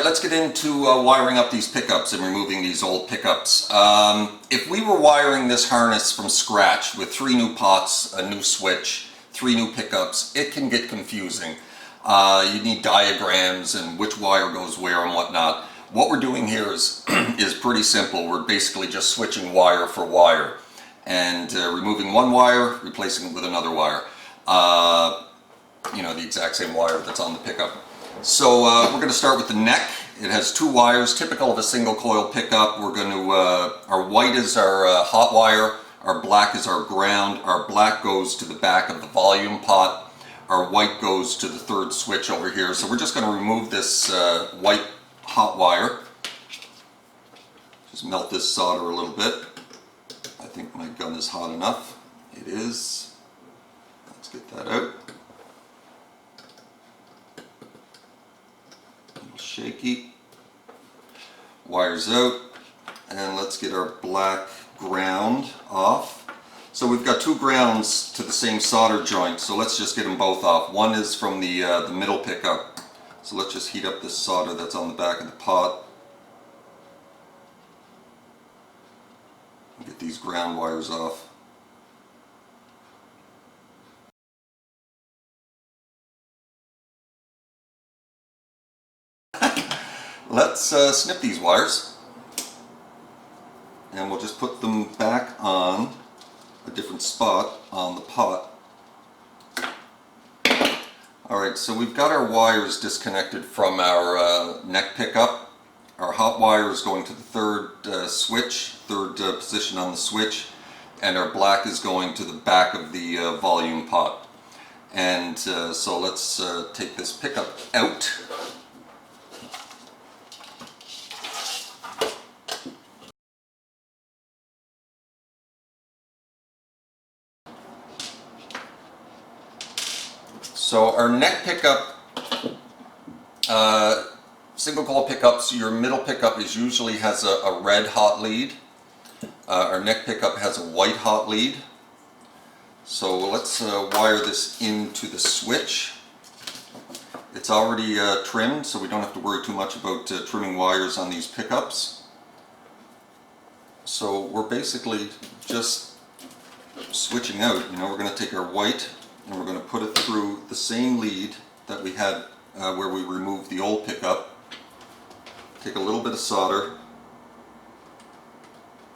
Alright, let's get into wiring up these pickups and removing these old pickups. If we were wiring this harness from scratch with 3 new pots, a new switch, 3 new pickups, it can get confusing. You need diagrams and which wire goes where and whatnot. What we're doing here is pretty simple. We're basically just switching wire for wire and removing one wire, replacing it with another wire. You know, the exact same wire that's on the pickup. So we're going to start with the neck. It has 2 wires, typical of a single coil pickup. We're going to, our white is our hot wire, our black is our ground. Our black goes to the back of the volume pot. Our white goes to the 3rd switch over here. So we're just going to remove this white hot wire. Just melt this solder a little bit. I think my gun is hot enough. It is. Let's get that out. Shaky. Wires out, and let's get our black ground off. So we've got 2 grounds to the same solder joint, so let's just get them both off. One is from the middle pickup, so let's just heat up this solder that's on the back of the pot. Get these ground wires off. Let's snip these wires, and we'll just put them back on a different spot on the pot. Alright, so we've got our wires disconnected from our neck pickup. Our hot wire is going to the 3rd switch, 3rd position on the switch, and our black is going to the back of the volume pot. And so let's take this pickup out. So our neck pickup, single coil pickups, your middle pickup usually has a red hot lead. Our neck pickup has a white hot lead. So let's wire this into the switch. It's already trimmed, so we don't have to worry too much about trimming wires on these pickups. So we're basically just switching out. You know, we're going to take our white and we're going to put it through the same lead that we had where we removed the old pickup. Take a little bit of solder,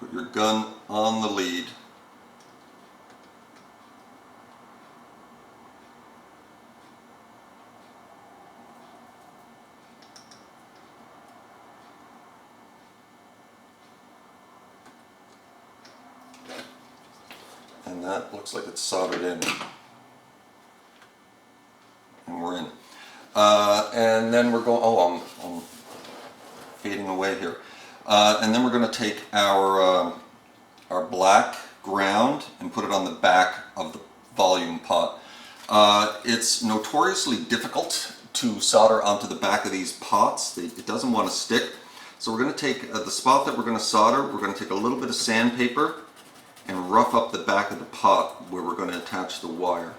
put your gun on the lead, and that looks like it's soldered in. And we're in. And then we're going, I'm fading away here. And then we're going to take our black ground and put it on the back of the volume pot. It's notoriously difficult to solder onto the back of these pots. It doesn't want to stick. So we're going to take the spot that we're going to solder, we're going to take a little bit of sandpaper and rough up the back of the pot where we're going to attach the wire.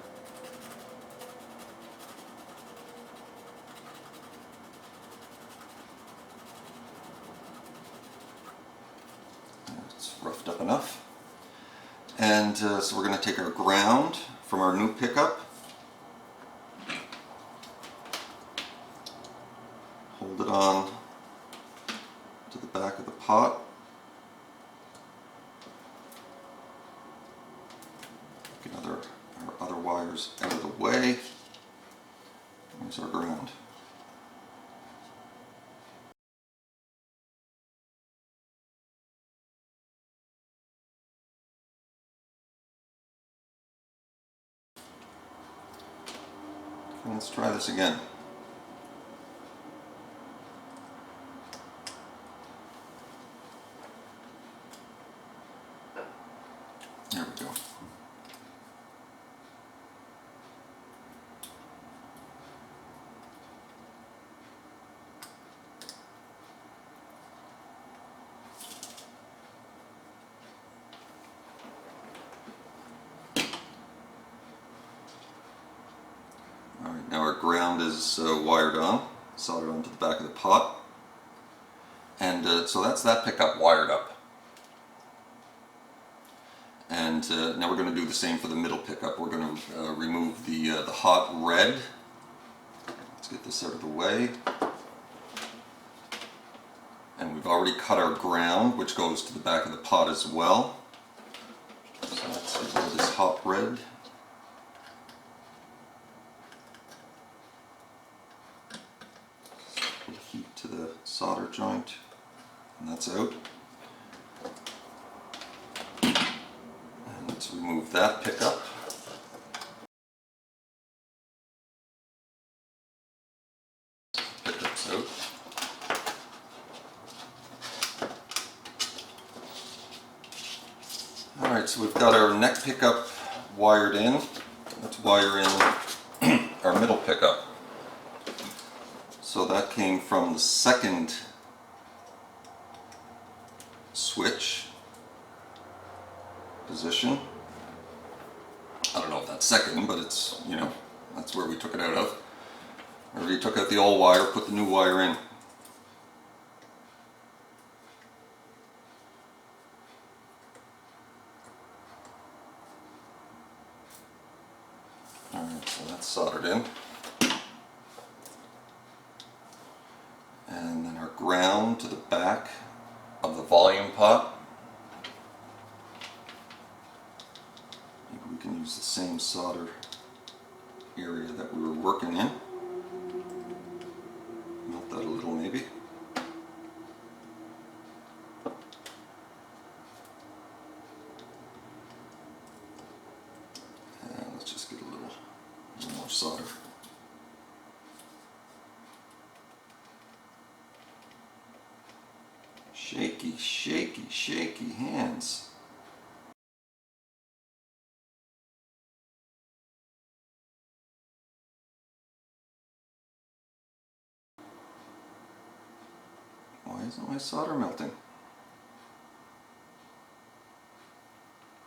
Roughed up enough. And so we're going to take our ground from our new pickup, hold it on to the back of the pot, get our other wires out of the way. There's our ground. Let's try this again. There we go. Now our ground is wired on, soldered onto the back of the pot. And so that's that pickup wired up. And now we're going to do the same for the middle pickup. We're going to remove the hot red. Let's get this out of the way. And we've already cut our ground, which goes to the back of the pot as well. So let's get rid of this hot red. Put heat to the solder joint, and that's out. And let's remove that pickup. Pickup's out. Alright, so we've got our neck pickup wired in. Let's wire in our middle pickup. So that came from the second switch position. I don't know if that's second, but it's, you know, that's where we took it out of. Whenever you took out the old wire, put the new wire in. Alright, so that's soldered in. And then our ground to the back of the volume pot. Maybe we can use the same solder area that we were working in. Melt that a little maybe. And let's just get a little more solder. Shaky, shaky, shaky hands. Why isn't my solder melting?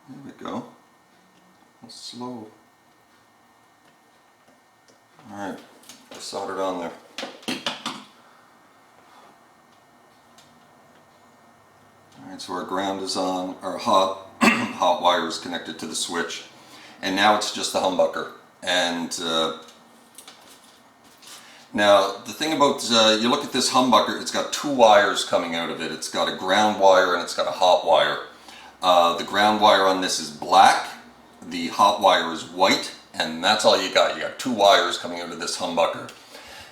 There we go. A little slow. Alright, I soldered on there. Alright, so our ground is on, our hot wire is connected to the switch, and now it's just the humbucker. And now the thing about, you look at this humbucker, it's got two wires coming out of it. It's got a ground wire and it's got a hot wire. The ground wire on this is black, the hot wire is white, and that's all you got. You got two wires coming out of this humbucker.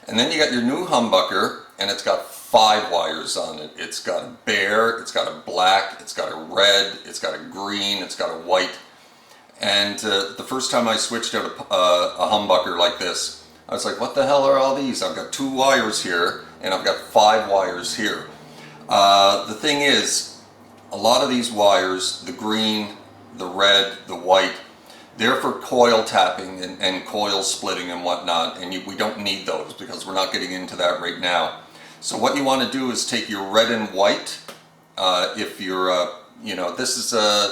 And then you got your new humbucker, and it's got 5 wires on it. It's got a bare, it's got a black, it's got a red, it's got a green, it's got a white. And the first time I switched out a humbucker like this, I was like, what the hell are all these? I've got 2 wires here, and I've got 5 wires here. The thing is, a lot of these wires, the green, the red, the white, they're for coil tapping and coil splitting and whatnot, and we don't need those because we're not getting into that right now. So what you want to do is take your red and white, if you're, you know, this is an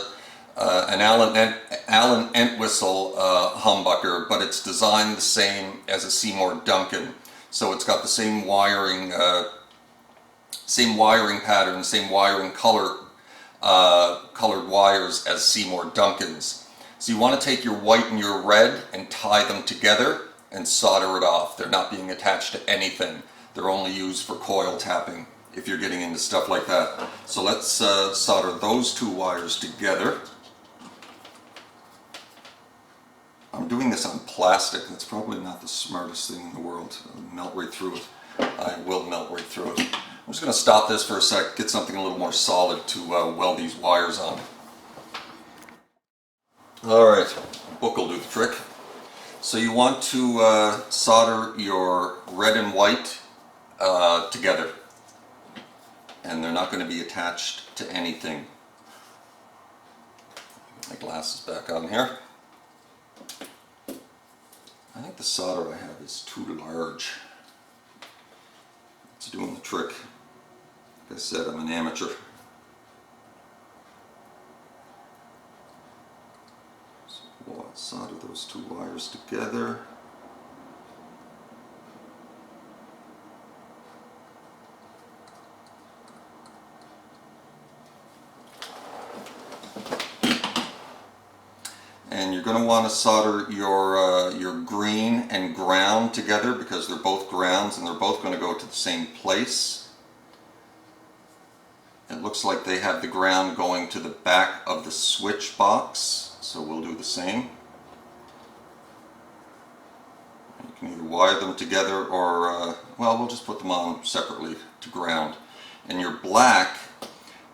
Allen Entwistle humbucker, but it's designed the same as a Seymour Duncan. So it's got the same wiring pattern, same wiring color, colored wires as Seymour Duncans. So you want to take your white and your red and tie them together and solder it off. They're not being attached to anything. They're only used for coil tapping if you're getting into stuff like that. So let's solder those 2 wires together. I'm doing this on plastic. That's probably not the smartest thing in the world. I'll melt right through it. I will melt right through it. I'm just going to stop this for a sec, get something a little more solid to weld these wires on. Alright, book will do the trick. So you want to solder your red and white together, and they're not going to be attached to anything. Put my glasses back on here. I think the solder I have is too large. It's doing the trick. Like I said, I'm an amateur. So we'll solder those 2 wires together. you're going to want to solder your green and ground together because they're both grounds and they're both going to go to the same place. It looks like they have the ground going to the back of the switch box, so we'll do the same. You can either wire them together or, well, we'll just put them on separately to ground. And your black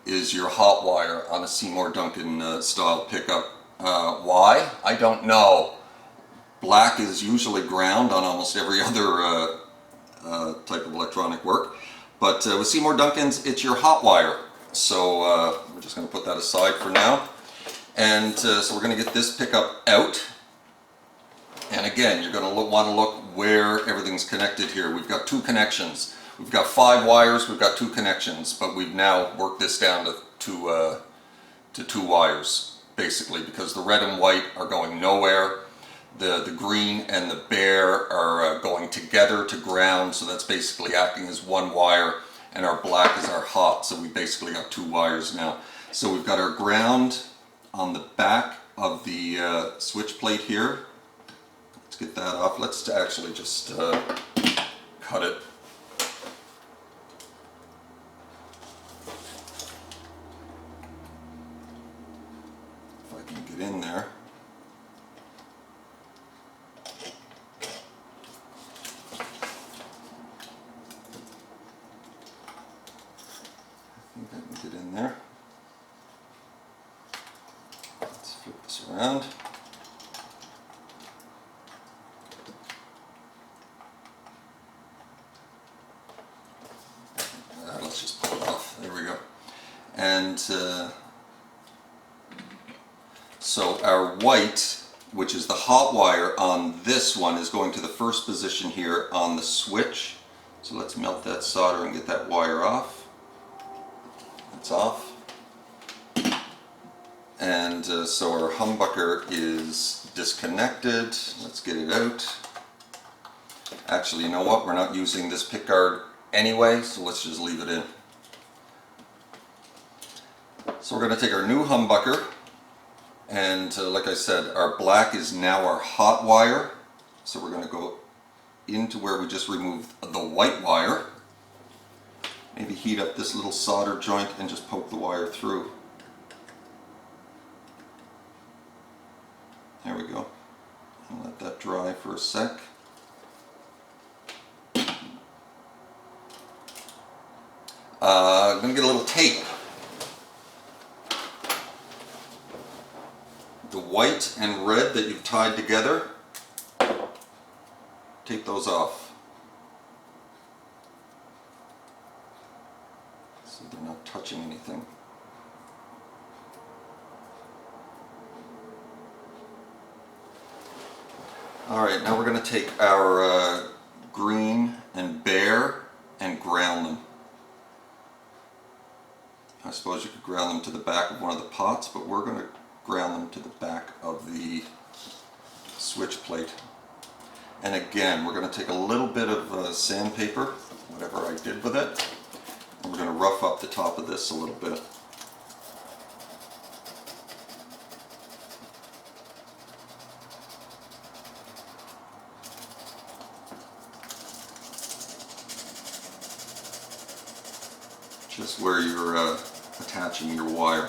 is your hot wire on a Seymour Duncan style pickup. Why? I don't know. Black is usually ground on almost every other type of electronic work, but with Seymour Duncans it's your hot wire. So we're just going to put that aside for now. And so we're going to get this pickup out. And again, you're going to want to look where everything's connected here. We've got two connections. We've got 5 wires, we've got 2 connections, but we've now worked this down to 2 wires. Basically, because the red and white are going nowhere, the green and the bare are going together to ground, so that's basically acting as 1 wire, and our black is our hot, so we basically got 2 wires now. So we've got our ground on the back of the switch plate here. Let's get that off. Let's actually just cut it. In there. I think I can get in there. Let's flip this around. Let's just pull it off. There we go. And so our white, which is the hot wire on this one, is going to the first position here on the switch. So let's melt that solder and get that wire off. That's off. And so our humbucker is disconnected. Let's get it out. Actually, you know what? We're not using this pick guard anyway, so let's just leave it in. So we're going to take our new humbucker. And like I said, our black is now our hot wire. So we're going to go into where we just removed the white wire. Maybe heat up this little solder joint and just poke the wire through. There we go. And let that dry for a sec. I'm going to get a little tape. The white and red that you've tied together, take those off so they're not touching anything. Alright, now we're going to take our green and bare and ground them. I suppose you could ground them to the back of one of the pots, but we're going to ground them to the back of the switch plate. And again, we're going to take a little bit of sandpaper, whatever I did with it, and we're going to rough up the top of this a little bit. Just where you're attaching your wire.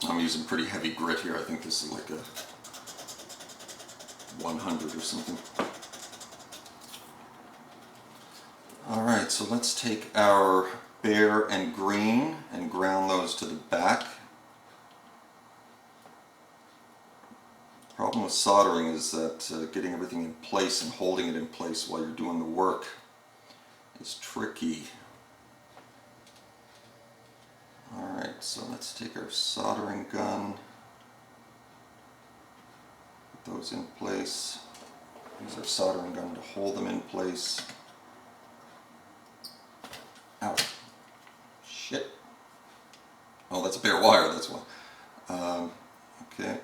I'm using pretty heavy grit here. I think this is like a 100 or something. Alright, so let's take our bare and green and ground those to the back. The problem with soldering is that getting everything in place and holding it in place while you're doing the work is tricky. Alright, so let's take our soldering gun, put those in place, use our soldering gun to hold them in place. Ow. Shit. Oh, that's a bare wire, that's why. Okay,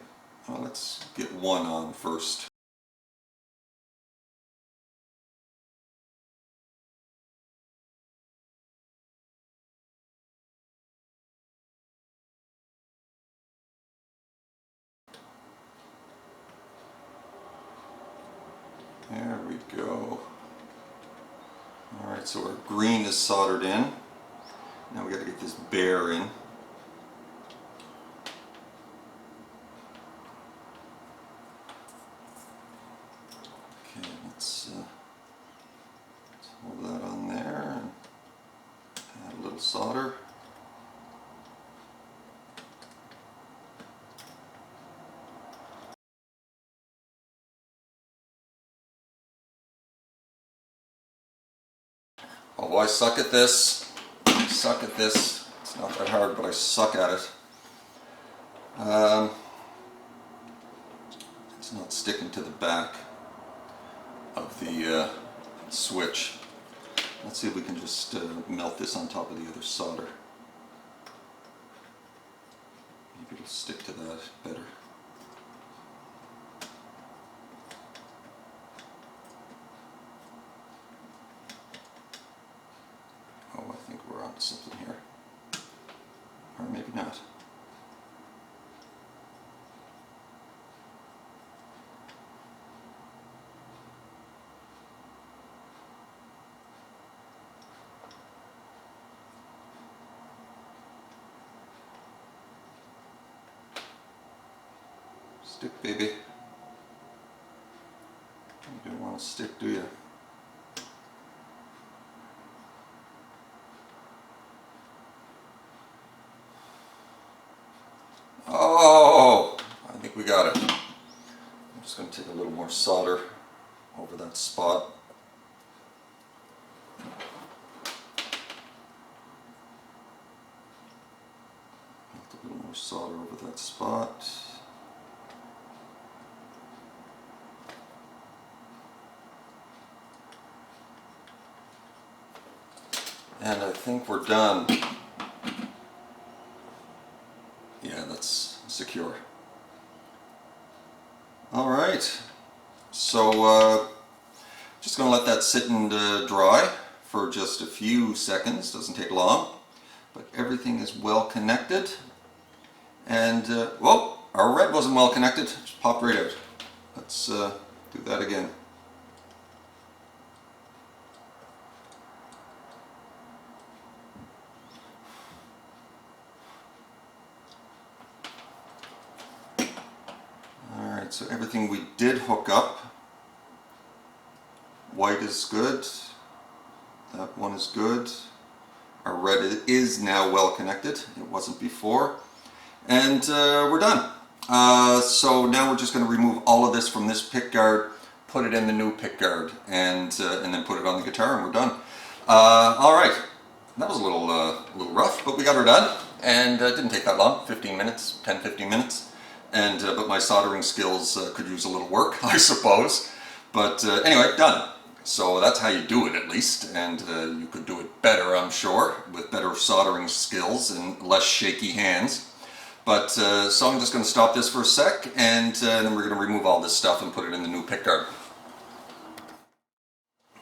well, let's get one on first. we go. Alright, so our green is soldered in. Now we got to get this bear in. Okay, let's hold that on there and add a little solder. Oh, I suck at this. I suck at this. It's not that hard, but I suck at it. It's not sticking to the back of the switch. Let's see if we can just melt this on top of the other solder. Maybe it'll stick to that better. Oh, I think we're onto something here. Or maybe not. Stick, baby. You don't want to stick, do you? Oh, I think we got it. I'm just going to take a little more solder over that spot. Melt a little more solder over that spot. And I think we're done. Yeah, that's secure. All right, so just going to let that sit and dry for just a few seconds. Doesn't take long, but everything is well connected. And whoa, our red wasn't well connected. Just popped right out. Let's do that again. Alright, so everything we did hook up. White is good. That one is good. Our red is now well connected. It wasn't before. And we're done. So now we're just going to remove all of this from this pick guard, put it in the new pick guard, and then put it on the guitar, and we're done. Alright, that was a little rough, but we got her done. And it didn't take that long, 15 minutes, 10-15 minutes. And but my soldering skills could use a little work, I suppose. But anyway, done. So that's how you do it, at least. And you could do it better, I'm sure, with better soldering skills and less shaky hands. But so I'm just going to stop this for a sec, and then we're going to remove all this stuff and put it in the new pickguard.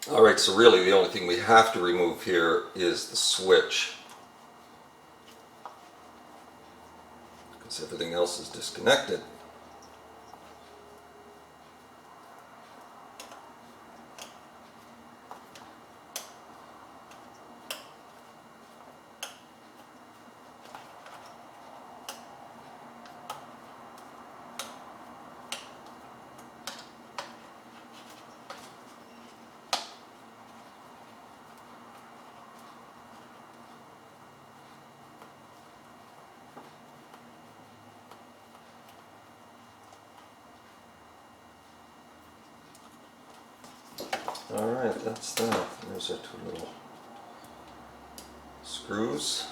Alright, so really the only thing we have to remove here is the switch. Because everything else is disconnected. Alright, that's that. There's our two little screws.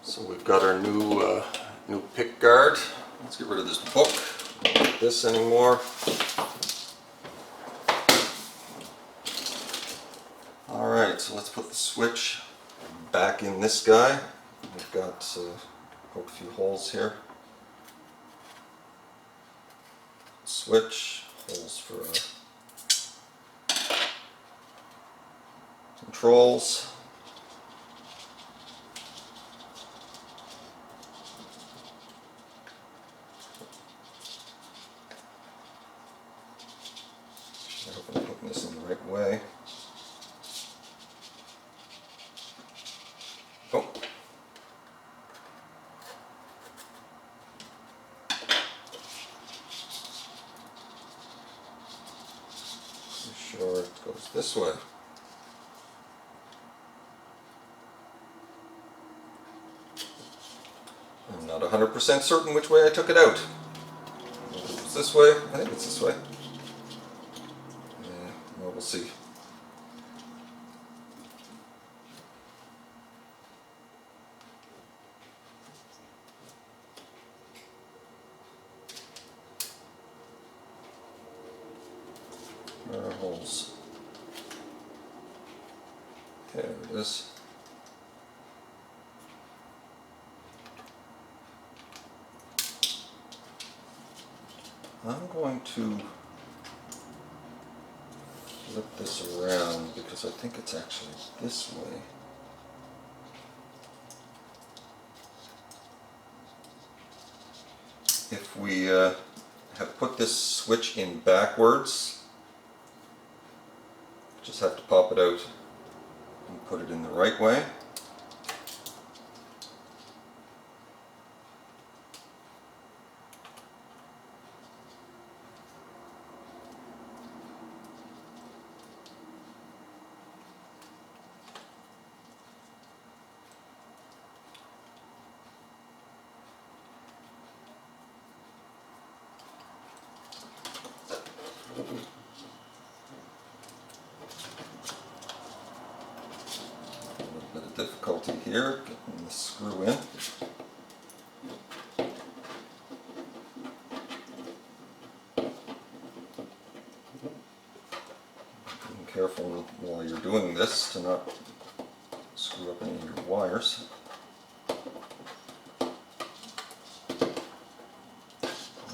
So we've got our new pick guard. Let's get rid of this book. Don't need this anymore. Alright, so let's put the switch back in this guy. We've got poked a few holes here. Switch, holes for controls. this way. I'm not 100% certain which way I took it out. It's this way? I think it's this way. Yeah, well, we'll see. Where are holes? There it is. I'm going to flip this around because I think it's actually this way. If we have put this switch in backwards, just have to pop it out and put it in the right way. Difficulty here, getting the screw in. Being careful while you're doing this to not screw up any of your wires.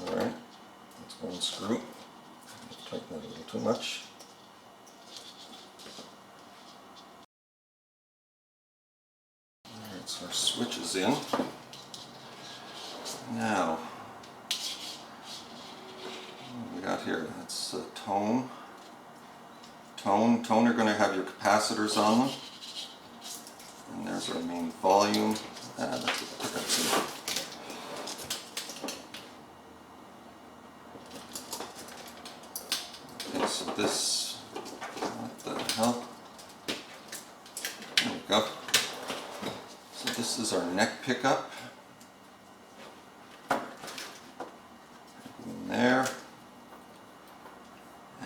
Alright, that's one screw. Tighten that a little too much. So our switch is in. Now, what do we got here? That's a tone. Tone are going to have your capacitors on them. And there's our main volume. That's a pickup here. Okay, so this, what the hell? There we go. This is our neck pickup. In there.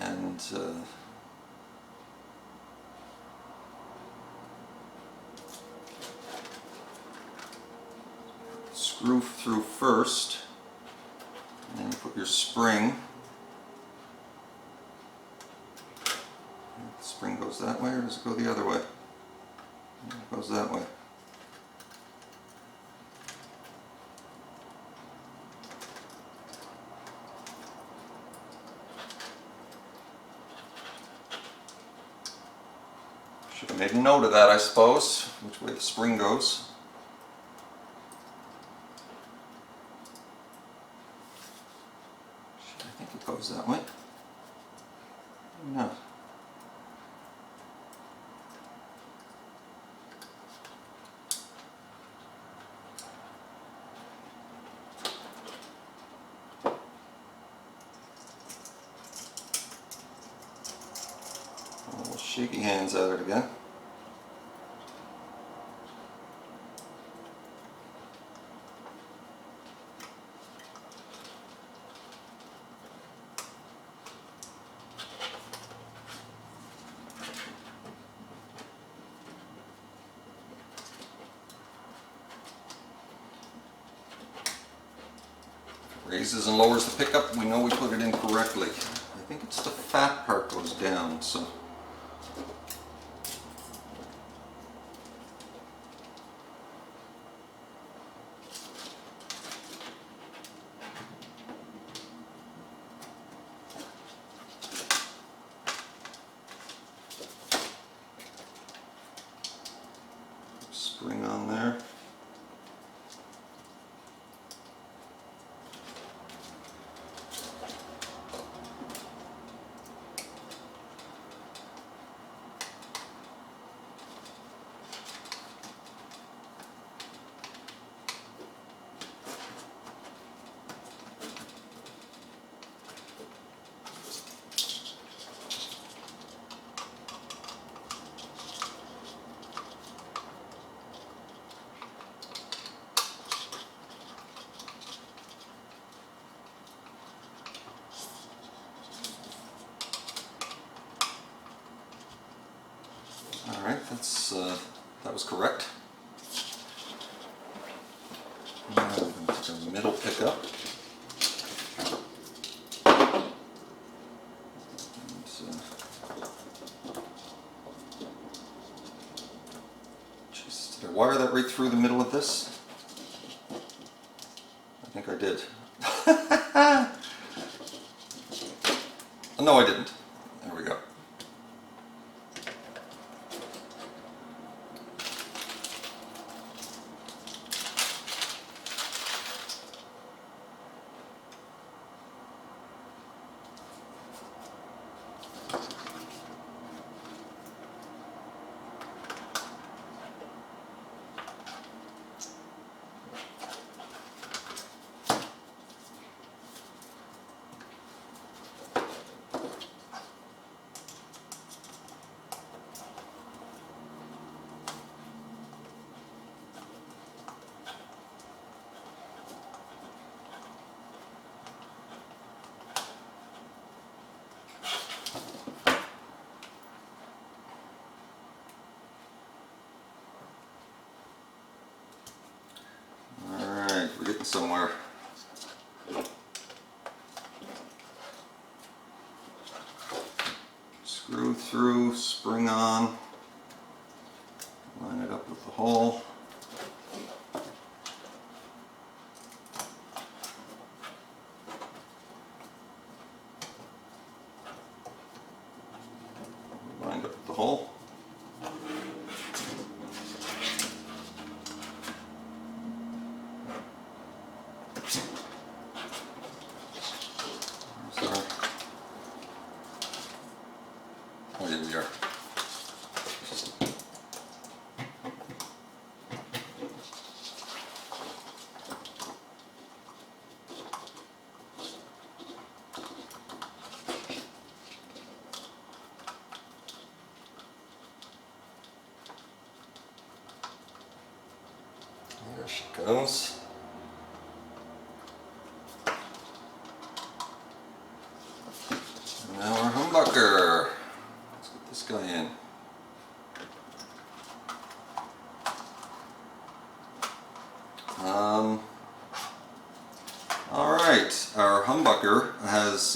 And screw through first. And then you put your spring. The spring goes that way, or does it go the other way? It goes that way. Should have made a note of that, I suppose, which way the spring goes. I think it goes that way. No. We'll shaky hands at it again. Raises and lowers the pickup, we know we put it in correctly. I think it's the fat part goes down, so. Spring on there. was correct. Now we're going to take our middle pickup. Just did I wire that right through the middle of this? I think I did. No, I didn't. There we go. We're getting somewhere. Screw through, spring on, line it up with the hole. Lined up with the hole. Oh, here we are. There she goes. And now our humbucker. Let's get this guy in. Alright, our humbucker has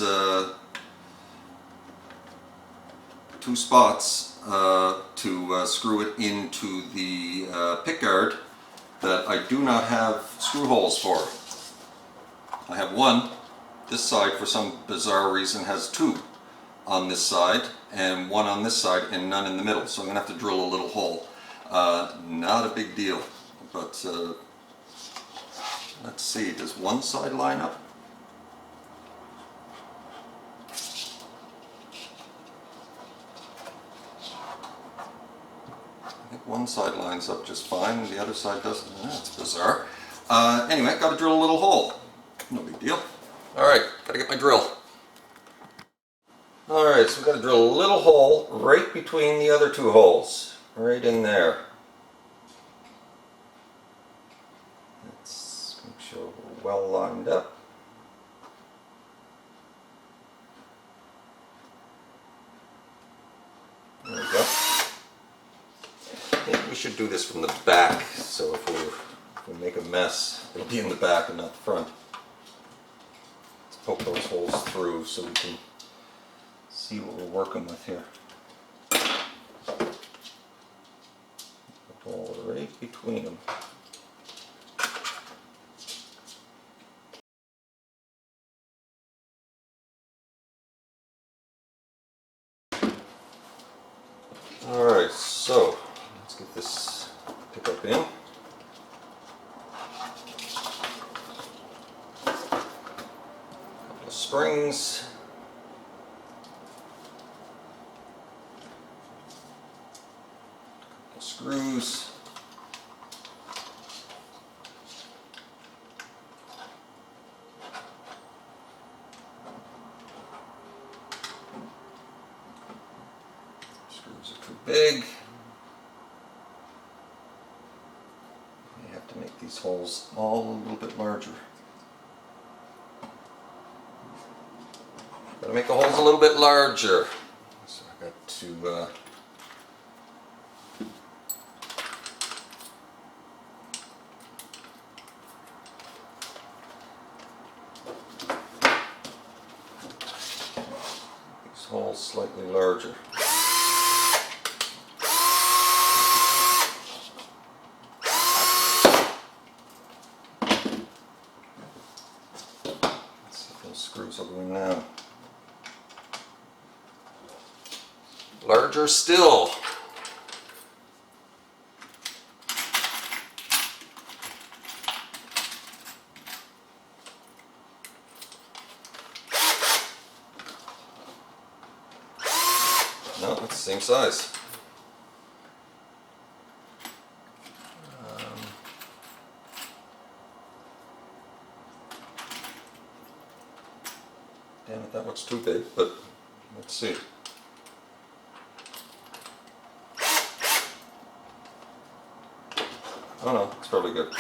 two spots to screw it into the pickguard that I do not have screw holes for. I have one. This side, for some bizarre reason, has two on this side and one on this side and none in the middle, so I'm going to have to drill a little hole. Not a big deal, but let's see, does one side line up? I think one side lines up just fine, the other side doesn't. That's bizarre. Anyway, got to drill a little hole. No big deal. Alright, got to get my drill. Alright, so we've got to drill a little hole right between the other two holes. Right in there. Let's make sure we're well lined up. There we go. I think we should do this from the back, so if we make a mess, it'll be in the back and not the front. Let's poke those holes through so we can see what we're working with here. The hole right between them. Alright, so let's get this pickup in. Couple of springs. Couple of screws. Screws are too big. You have to make these holes all a little bit larger. Got to make the holes a little bit larger. So I got to slightly larger. Let's see if those screws will go in now. Larger still. No, it's the same size. Damn it, that looks too big, but let's see. Oh no, it's probably good.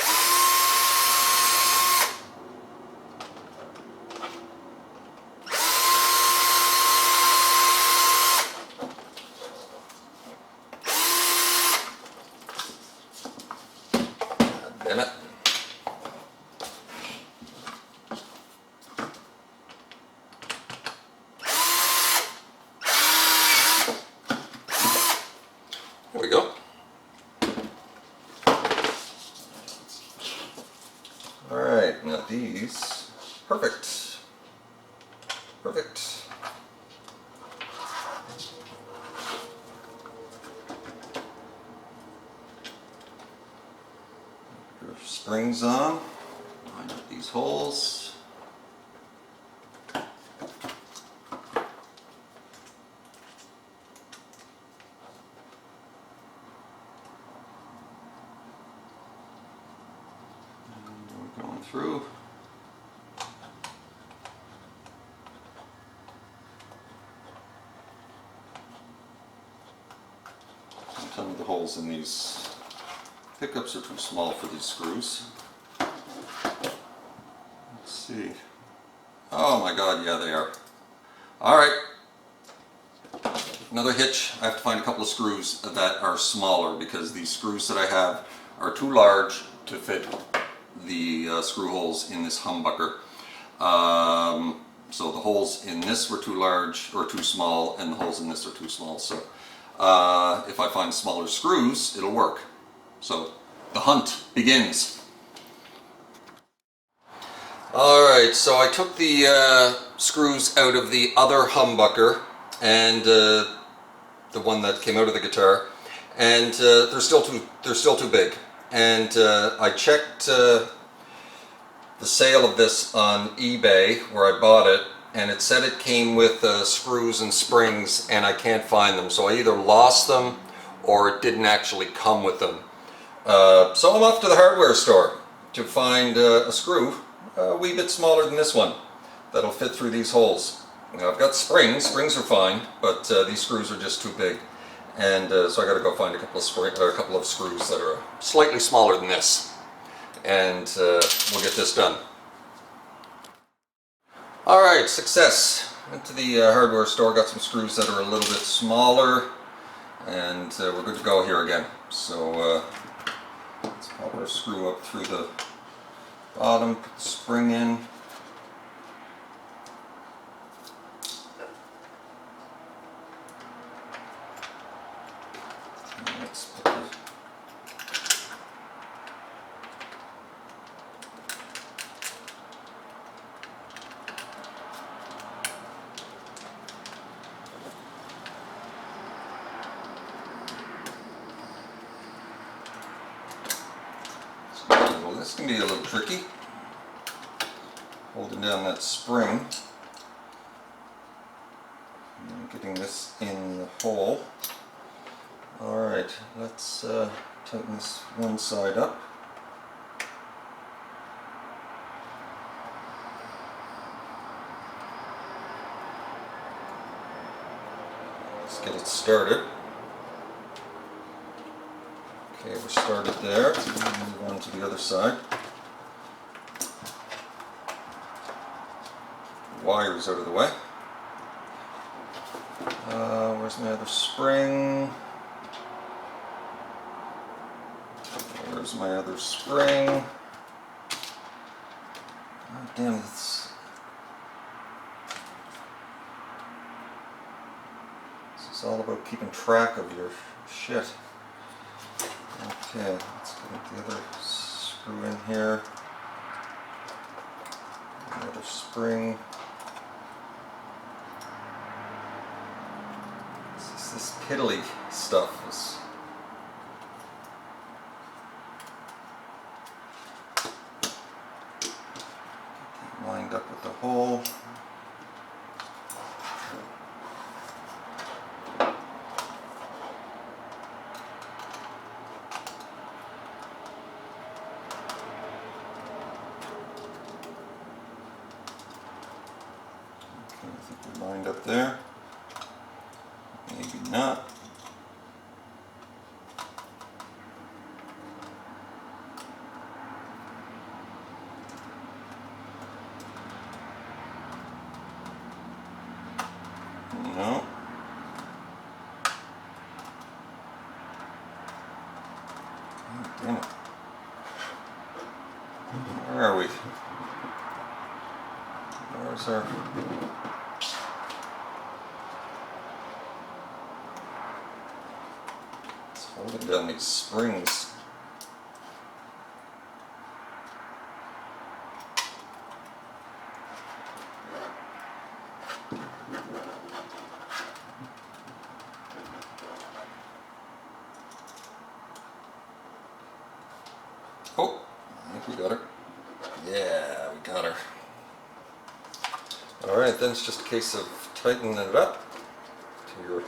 Damn it. There we go. Alright, now these, perfect. Perfect. Your springs on, line up these holes. And we're going through. Don't tell me the holes in these pickups are too small for these screws. Let's see. Oh my god, yeah they are. Alright. Another hitch. I have to find a couple of screws that are smaller because these screws that I have are too large to fit the screw holes in this humbucker. So the holes in this were too large or too small, and the holes in this are too small. So if I find smaller screws, it'll work. So the hunt begins. Alright, so I took the screws out of the other humbucker and the one that came out of the guitar, and they're still too big. And I checked the sale of this on eBay where I bought it, and it said it came with screws and springs, and I can't find them. So I either lost them or it didn't actually come with them. So I'm off to the hardware store to find a screw a wee bit smaller than this one that'll fit through these holes. Now, I've got springs are fine, but these screws are just too big. And so I got to go find a couple of screws that are slightly smaller than this. And we'll get this done. Alright, success. Went to the hardware store, got some screws that are a little bit smaller, and we're good to go here again. So let's pop our screw up through the bottom, put the spring in. And let's put the this can be a little tricky, holding down that spring and getting this in the hole. Alright, let's tighten this one side up. Let's get it started. Okay, we're started there. Move on to the other side. Wires out of the way. Where's my other spring? Where's my other spring? Oh, damn, it's... It's all about keeping track of your shit. Okay, let's get the other screw in here. Another spring. This piddly stuff is lined up with the hole. Okay, I think we're lined up there. Maybe not. No. Oh, damn it. Where are we? Where's our... It's holding down these springs. Oh, I think we got her. Yeah, we got her. Alright, then it's just a case of tightening it up to your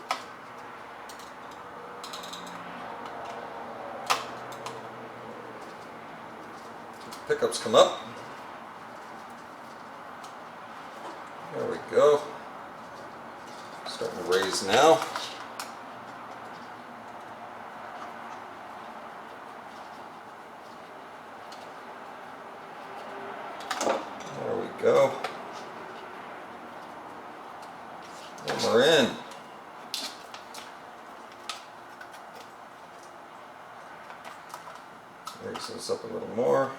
pickups come up. There we go. Starting to raise now. There we go. And we're in. Raise this up a little more.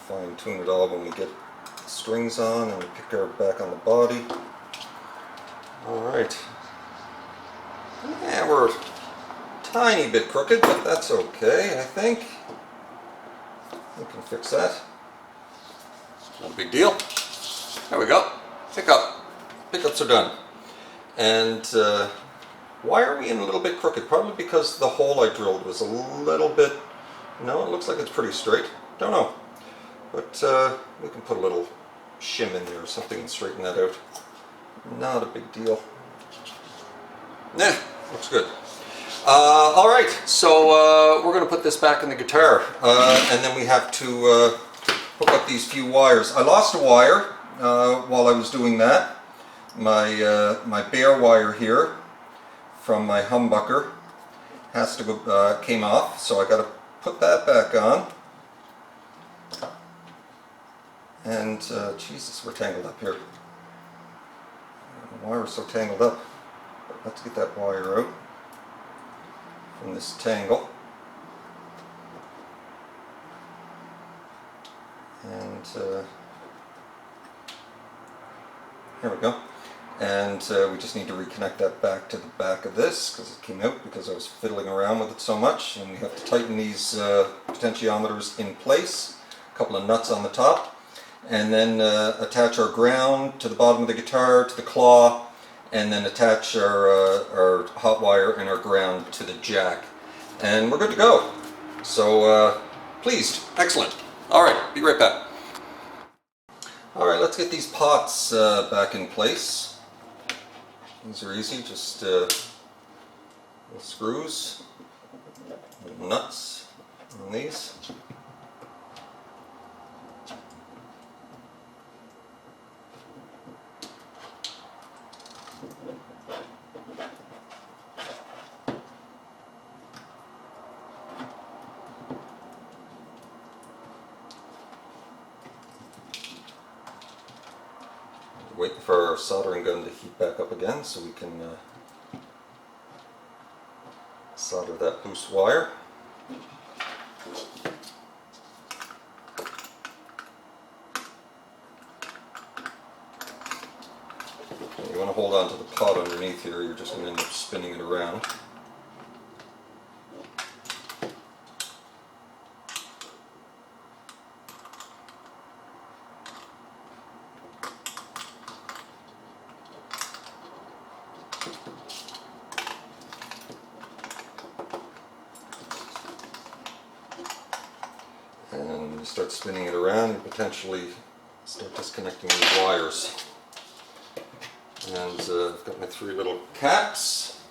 Fine tune it all when we get the strings on and we pick her back on the body. Alright. Yeah, we're a tiny bit crooked, but that's okay, I think. We can fix that. No big deal. There we go. Pickup. Pickups are done. And why are we in a little bit crooked? Probably because the hole I drilled was a little bit... No, it looks like it's pretty straight. Don't know. But we can put a little shim in there or something and straighten that out. Not a big deal. Nah, looks good. Alright, so we're going to put this back in the guitar. And then we have to hook up these few wires. I lost a wire while I was doing that. My bare wire here from my humbucker has to go, came off, so I got to put that back on. And Jesus, we're tangled up here. The wire is so tangled up. But let's get that wire out from this tangle. And here we go. And we just need to reconnect that back to the back of this because it came out because I was fiddling around with it so much. And we have to tighten these potentiometers in place. A couple of nuts on the top. And then attach our ground to the bottom of the guitar, to the claw, and then attach our hot wire and our ground to the jack. And we're good to go. So pleased. Excellent. Alright, be right back. Alright, let's get these pots back in place. These are easy, just little screws, little nuts on these. Wait for our soldering gun to heat back up again so we can solder that loose wire. You want to hold on to the pot underneath here, you're just going to end up spinning it around. And when you start spinning it around, you potentially start disconnecting these wires. And I've got my 3 little caps.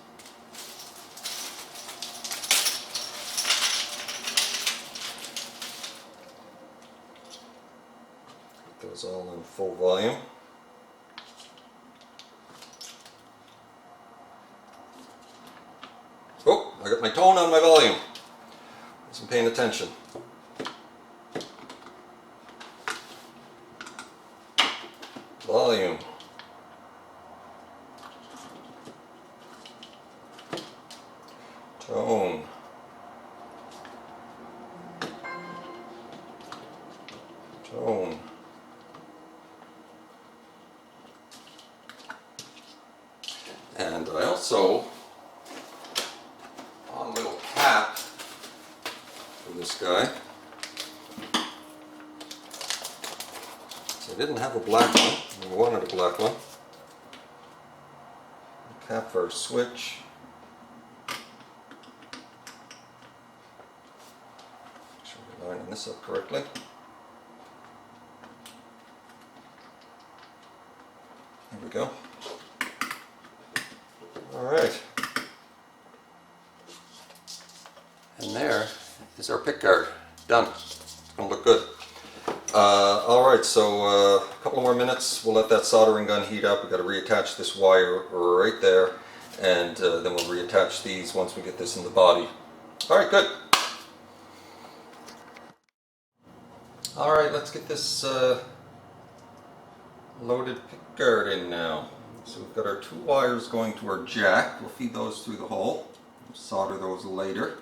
Put those all in full volume. Oh, I got my tone on my volume. Wasn't paying attention. Volume. Tone. Tone. And I also, on a little cap for this guy, so I didn't have a black one, I wanted a black one. A cap for our switch. Make sure we're lining this up correctly. There we go. Alright. And there is our pick guard. Done. It's going to look good. Alright, so a couple more minutes. We'll let that soldering gun heat up. We've got to reattach this wire right there. And then we'll reattach these once we get this in the body. Alright, good. Alright, let's get this loaded pick guard in now. So we've got our 2 wires going to our jack. We'll feed those through the hole. We'll solder those later.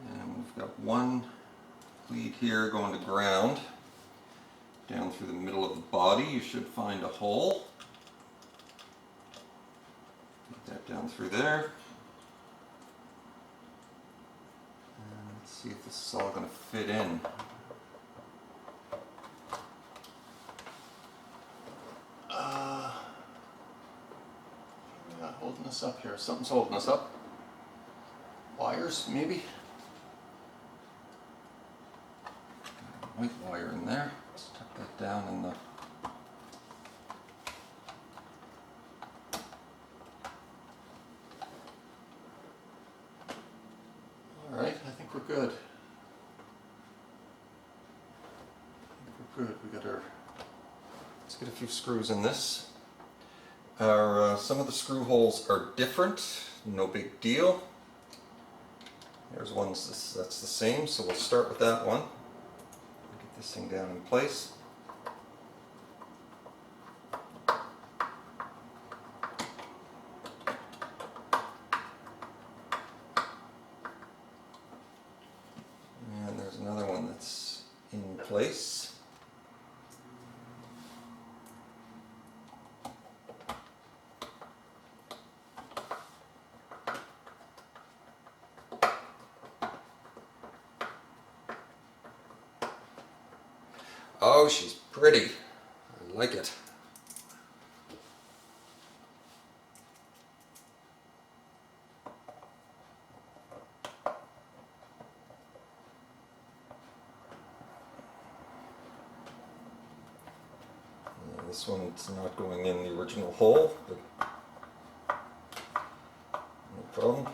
And we've got 1 lead here going to ground. Down through the middle of the body you should find a hole. Put that down through there. And let's see if this is all going to fit in. Holding us up here. Something's holding us up. Wires, maybe? White wire in there. Let's tuck that down in the... Alright, I think we're good. We got our... Let's get a few screws in this. Some of the screw holes are different, no big deal. There's one that's the same, so we'll start with that one. Get this thing down in place. And there's another one that's in place. Oh, she's pretty. I like it. This one's not going in the original hole, but no problem.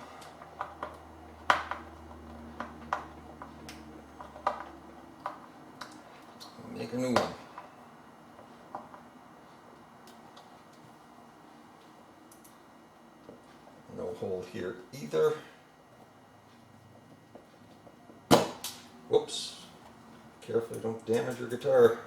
Make a new one. No hole here either. Whoops. Carefully, don't damage your guitar.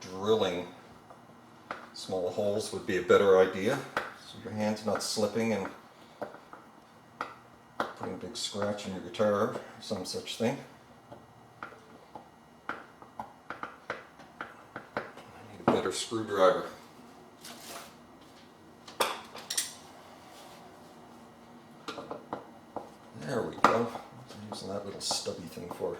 Drilling Small holes would be a better idea, so your hand's not slipping and putting a big scratch in your guitar or some such thing. I need a better screwdriver. There we go. What I'm using that little stubby thing for.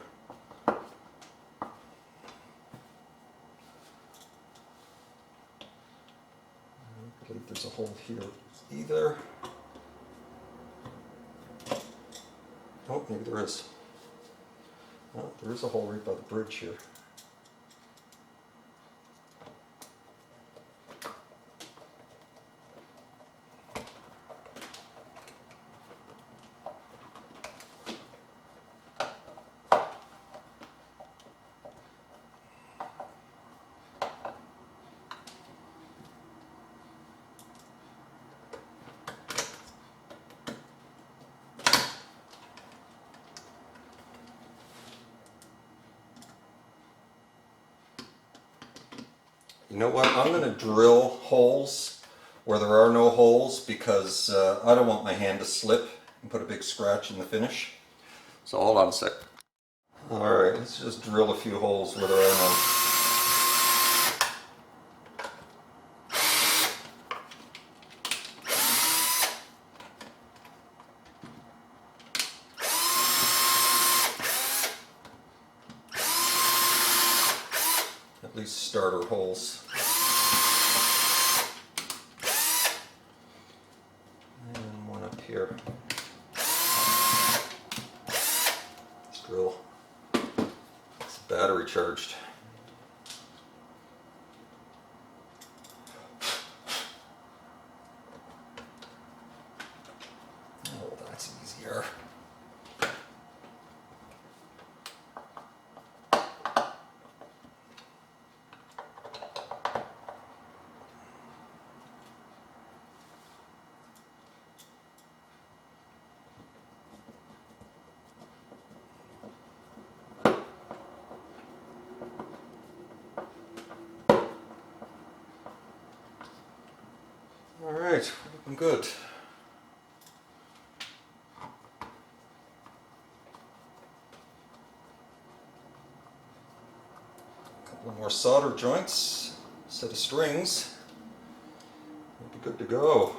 I believe there's a hole here either. Oh, maybe there is. Oh, there is a hole right by the bridge here. You know what, I'm going to drill holes where there are no holes because I don't want my hand to slip and put a big scratch in the finish. So hold on a sec. Alright, let's just drill a few holes where there are none. At least starter holes. And one up here. This drill is battery charged. Oh, that's easier. Alright, looking good. A couple more solder joints, set of strings, we'll be good to go.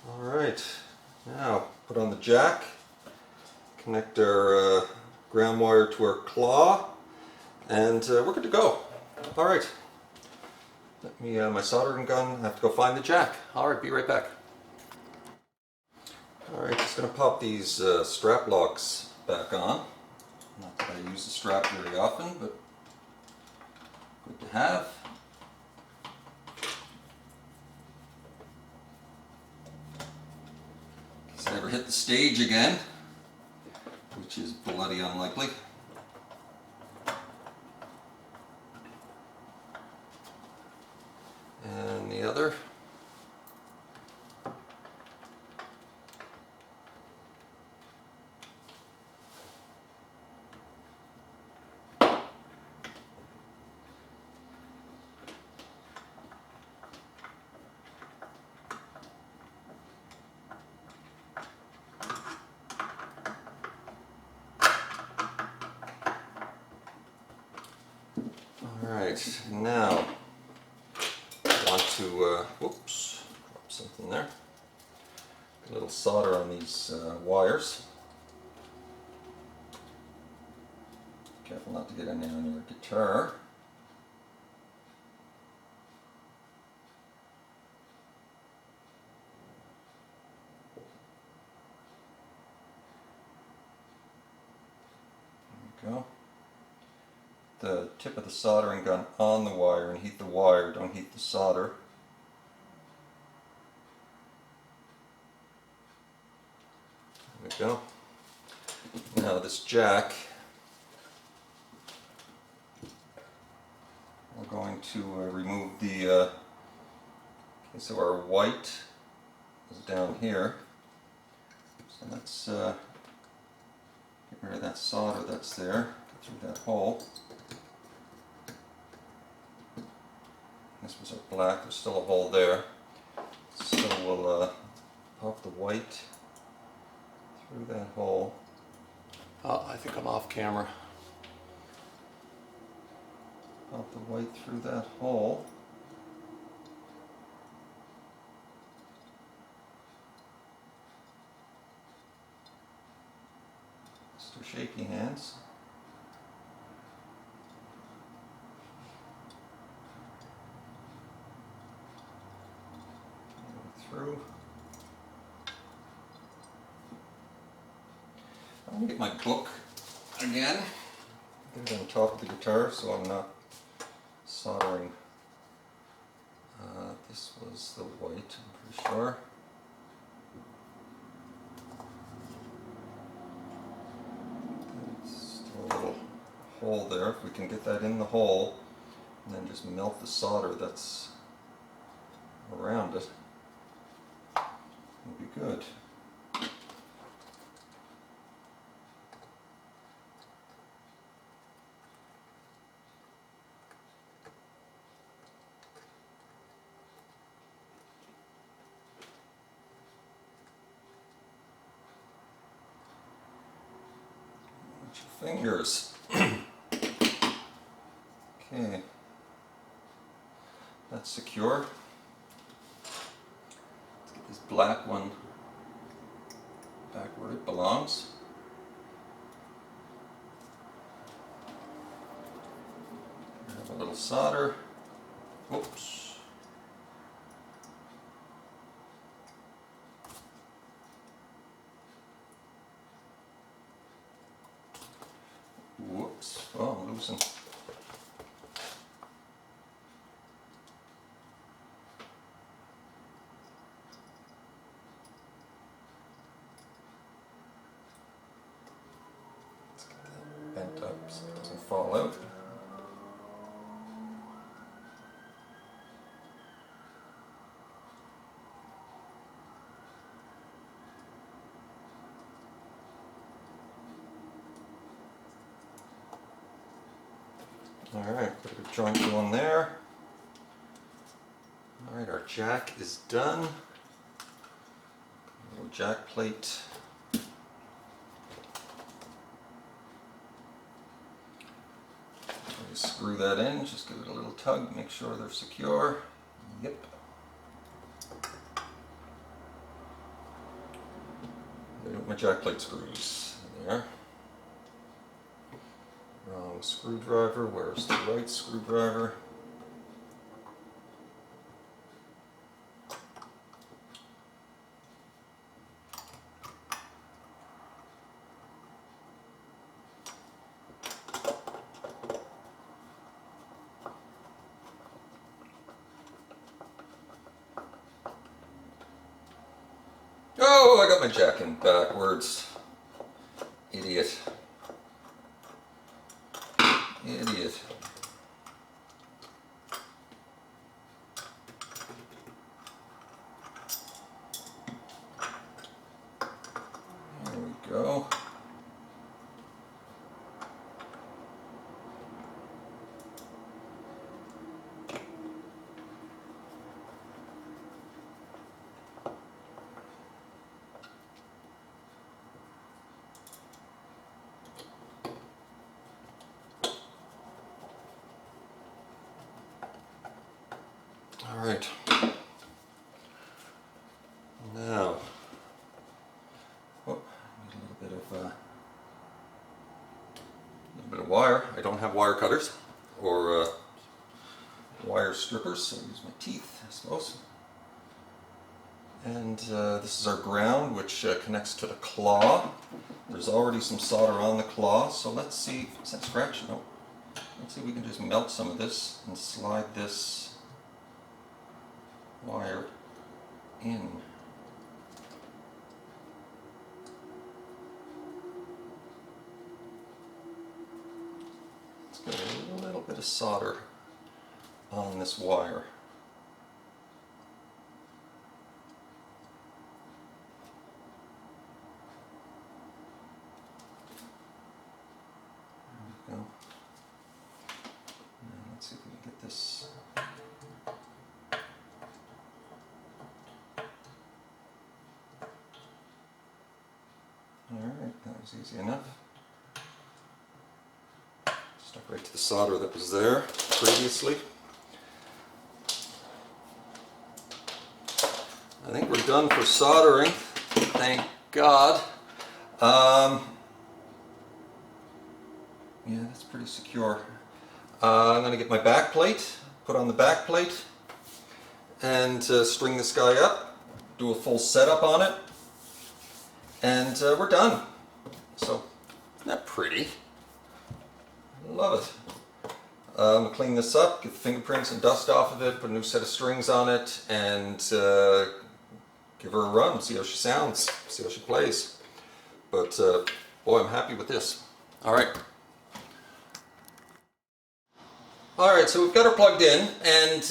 Alright, now put on the jack, connect our ground wire to our claw, and we're good to go. Alright, let me, my soldering gun, I have to go find the jack. Alright, be right back. Alright, just going to pop these strap locks back on. Not that I use the strap very often, but good to have. In case I ever hit the stage again, which is bloody unlikely. And the other. Alright, now I want to, whoops, drop something there. A little solder on these wires. Careful not to get any on your guitar. the tip of the soldering gun on the wire and heat the wire, don't heat the solder. There we go. Now this jack, we're going to remove the, okay, so our white is down here. So let's get rid of that solder that's there, get through that hole. This was our black, there's still a hole there. So we'll pop the white through that hole. Oh, I think I'm off camera. Pop the white through that hole. Mr. Shaky Hands. Through. I'm going to get my book again. Get it on top of the guitar so I'm not soldering. This was the white, I'm pretty sure. There's still a little hole there. If we can get that in the hole and then just melt the solder that's around it, it'll be good. Fingers. Okay, that's secure. Let's get this black one back where it belongs. Grab a little solder. Oops. Whoops, oh, I'm losing. Let's get that bent up so it doesn't fall out. Alright, put a joint on there. Alright, our jack is done. A little jack plate. We screw that in, just give it a little tug, make sure they're secure. Yep. There go my jack plate screws. There. Wrong screwdriver, where's the right screwdriver? Oh, I got my jack in backwards. Idiot. Idiot. There we go. All right. Now, oh, need a little bit of wire. I don't have wire cutters or wire strippers, so I use my teeth, I suppose. And this is our ground, which connects to the claw. There's already some solder on the claw, so let's see. Is that scratch? No. let's see if we can just melt some of this and slide this wire in. Let's get a little bit of solder on this wire. There we go. Now let's see if we can get this. Alright, that was easy enough. Stuck right to the solder that was there previously. I think we're done for soldering, thank God. Yeah, that's pretty secure. I'm going to get my back plate, put on the back plate, and string this guy up, do a full setup on it, and we're done. So, isn't that pretty? Love it. I'm going to clean this up, get the fingerprints and dust off of it, put a new set of strings on it, and give her a run, see how she sounds, see how she plays. But boy, I'm happy with this. Alright. Alright, so we've got her plugged in, and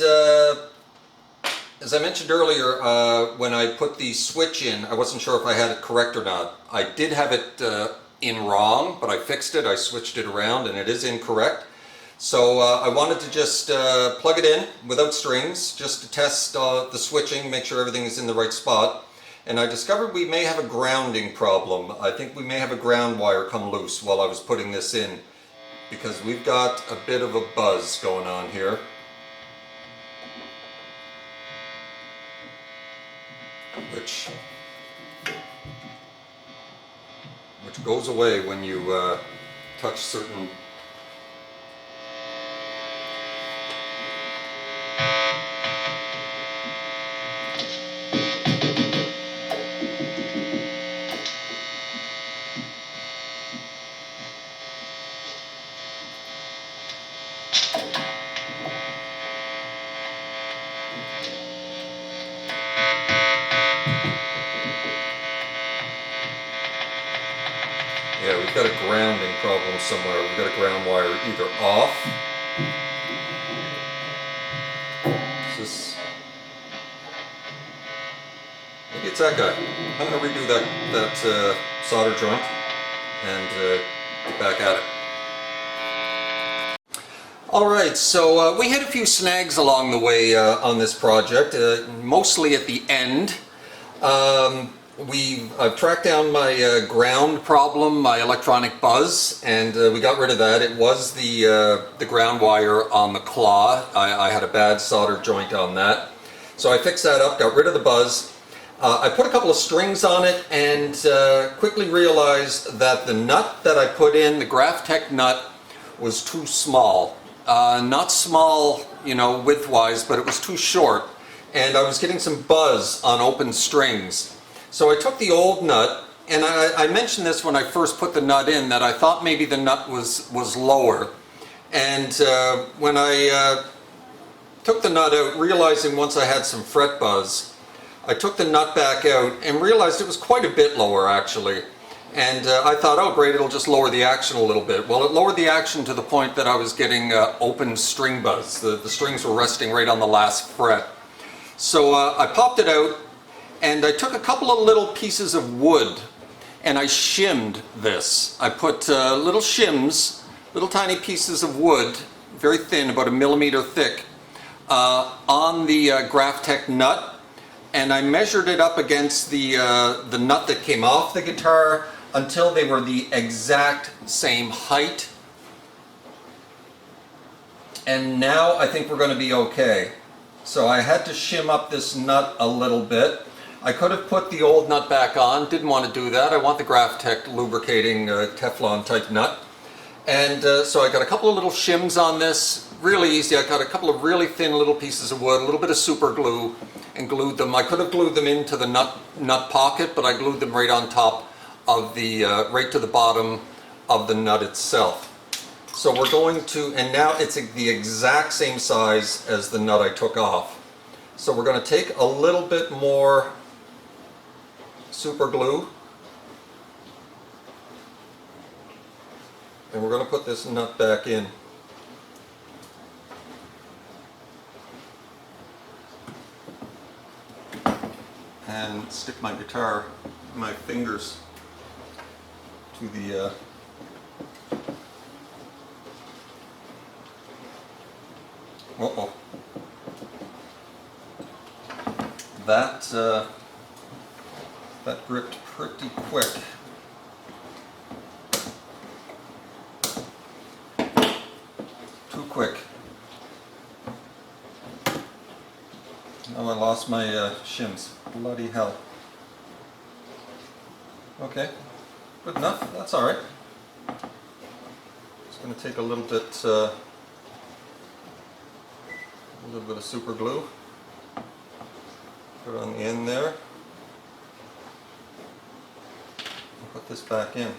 as I mentioned earlier, when I put the switch in, I wasn't sure if I had it correct or not. I did have it in wrong, but I fixed it, I switched it around, and it is incorrect. So I wanted to just plug it in without strings, just to test the switching, make sure everything is in the right spot. And I discovered we may have a grounding problem. I think we may have a ground wire come loose while I was putting this in, because we've got a bit of a buzz going on here. Which goes away when you touch certain Yeah, we've got a grounding problem somewhere. We've got a ground wire either off. Maybe it's that guy. I'm going to redo that solder joint and get back at it. Alright, so we hit a few snags along the way on this project, mostly at the end. I've tracked down my ground problem, my electronic buzz, and we got rid of that. It was the ground wire on the claw. I had a bad solder joint on that. So I fixed that up, got rid of the buzz. I put a couple of strings on it and quickly realized that the nut that I put in, the Graphtec nut, was too small. Not small, you know, width-wise, but it was too short. And I was getting some buzz on open strings. So I took the old nut, and I mentioned this when I first put the nut in, that I thought maybe the nut was lower. And when I took the nut out, realizing once I had some fret buzz, I took the nut back out and realized it was quite a bit lower actually. And I thought, oh great, it'll just lower the action a little bit. Well, it lowered the action to the point that I was getting open string buzz. The strings were resting right on the last fret. So I popped it out, and I took a couple of little pieces of wood and I shimmed this. I put little shims, little tiny pieces of wood, very thin, about 1 millimeter thick, on the Graphtec nut, and I measured it up against the nut that came off the guitar until they were the exact same height. And now I think we're going to be okay. So I had to shim up this nut a little bit. I could have put the old nut back on, didn't want to do that. I want the Graphtec lubricating Teflon type nut. And so I got a couple of little shims on this, really easy. I got a couple of really thin little pieces of wood, a little bit of super glue, and glued them. I could have glued them into the nut pocket, but I glued them right on top of the, right to the bottom of the nut itself. So we're going to, and now it's the exact same size as the nut I took off. So we're going to take a little bit more super glue, and we're going to put this nut back in. And stick my guitar, my fingers to the uh-oh. That gripped pretty quick. Too quick. Oh, I lost my shims. Bloody hell. Okay, good enough. That's all right. Just going to take a little bit of super glue. Put it on the end there. And put this back in.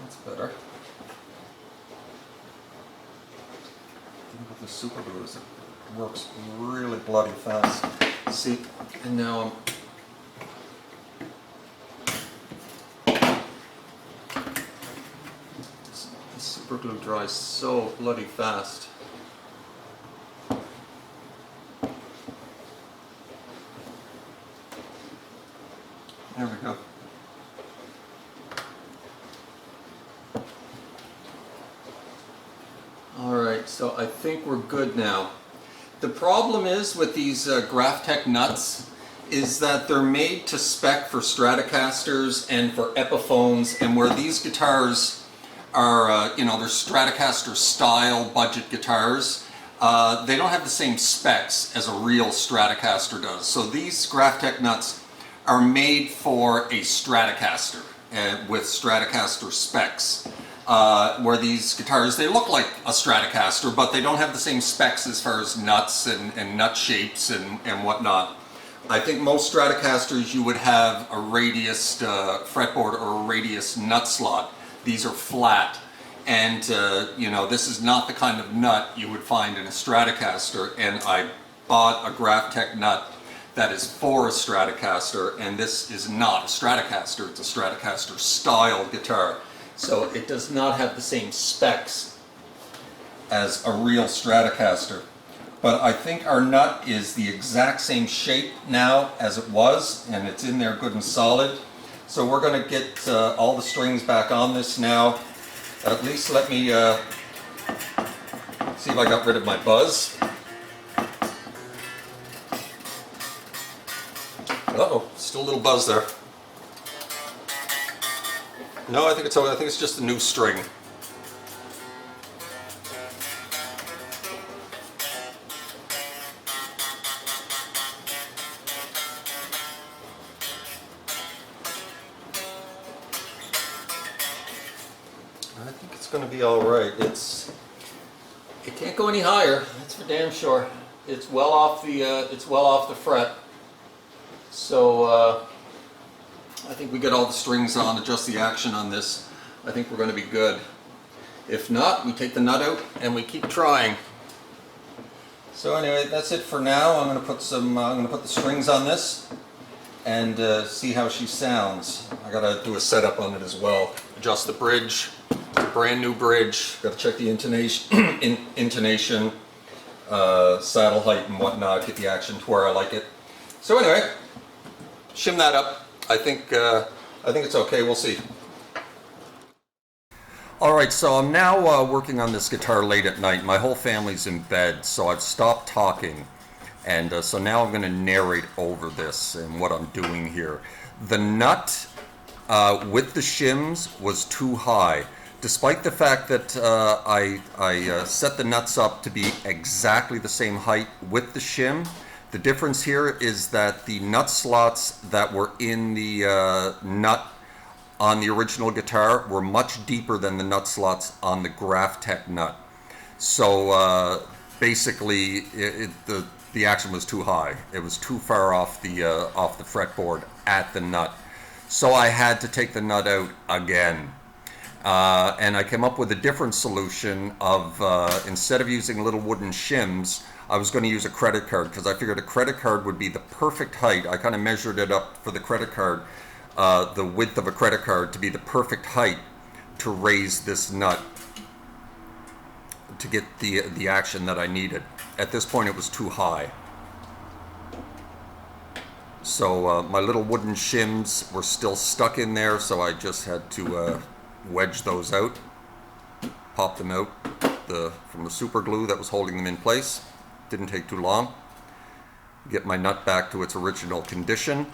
That's better. The super glue is, it works really bloody fast. See, and now the super glue dries so bloody fast. There we go. Alright, so I think we're good now. The problem is with these Graphtec nuts is that they're made to spec for Stratocasters and for Epiphones, and where these guitars are, they're Stratocaster style budget guitars, they don't have the same specs as a real Stratocaster does. So these Graphtec nuts are made for a Stratocaster with Stratocaster specs. Where these guitars, they look like a Stratocaster, but they don't have the same specs as far as nuts and nut shapes and whatnot. I think most Stratocasters you would have a radius fretboard or a radius nut slot. These are flat, and this is not the kind of nut you would find in a Stratocaster, and I bought a Graphtec nut that is for a Stratocaster, and this is not a Stratocaster, it's a Stratocaster style guitar. So it does not have the same specs as a real Stratocaster. But I think our nut is the exact same shape now as it was, and it's in there good and solid. So we're going to get all the strings back on this now. At least let me see if I got rid of my buzz. Uh-oh, still a little buzz there. No, I think it's just a new string. I think it's going to be all right. It can't go any higher. That's for damn sure. It's well off the fret. So I think we get all the strings on, adjust the action on this. I think we're going to be good. If not, we take the nut out and we keep trying. So anyway, that's it for now. I'm going to put the strings on this and see how she sounds. I got to do a setup on it as well. Adjust the bridge. It's a brand new bridge. Got to check the intonation, saddle height and whatnot. Get the action to where I like it. So anyway, shim that up. I think it's okay. We'll see. All right, so I'm now working on this guitar late at night. My whole family's in bed, so I've stopped talking, and so now I'm going to narrate over this and what I'm doing here. The nut with the shims was too high, despite the fact that I set the nuts up to be exactly the same height with the shim. The difference here is that the nut slots that were in the nut on the original guitar were much deeper than the nut slots on the Graphtec nut. So basically the the action was too high. It was too far off the fretboard at the nut. So I had to take the nut out again. And I came up with a different solution of, instead of using little wooden shims, I was going to use a credit card, because I figured a credit card would be the perfect height. I kind of measured it up for the credit card, the width of a credit card to be the perfect height to raise this nut to get the action that I needed. At this point it was too high. So my little wooden shims were still stuck in there, so I just had to wedge those out, pop them out from the super glue that was holding them in place. Didn't take too long. Get my nut back to its original condition.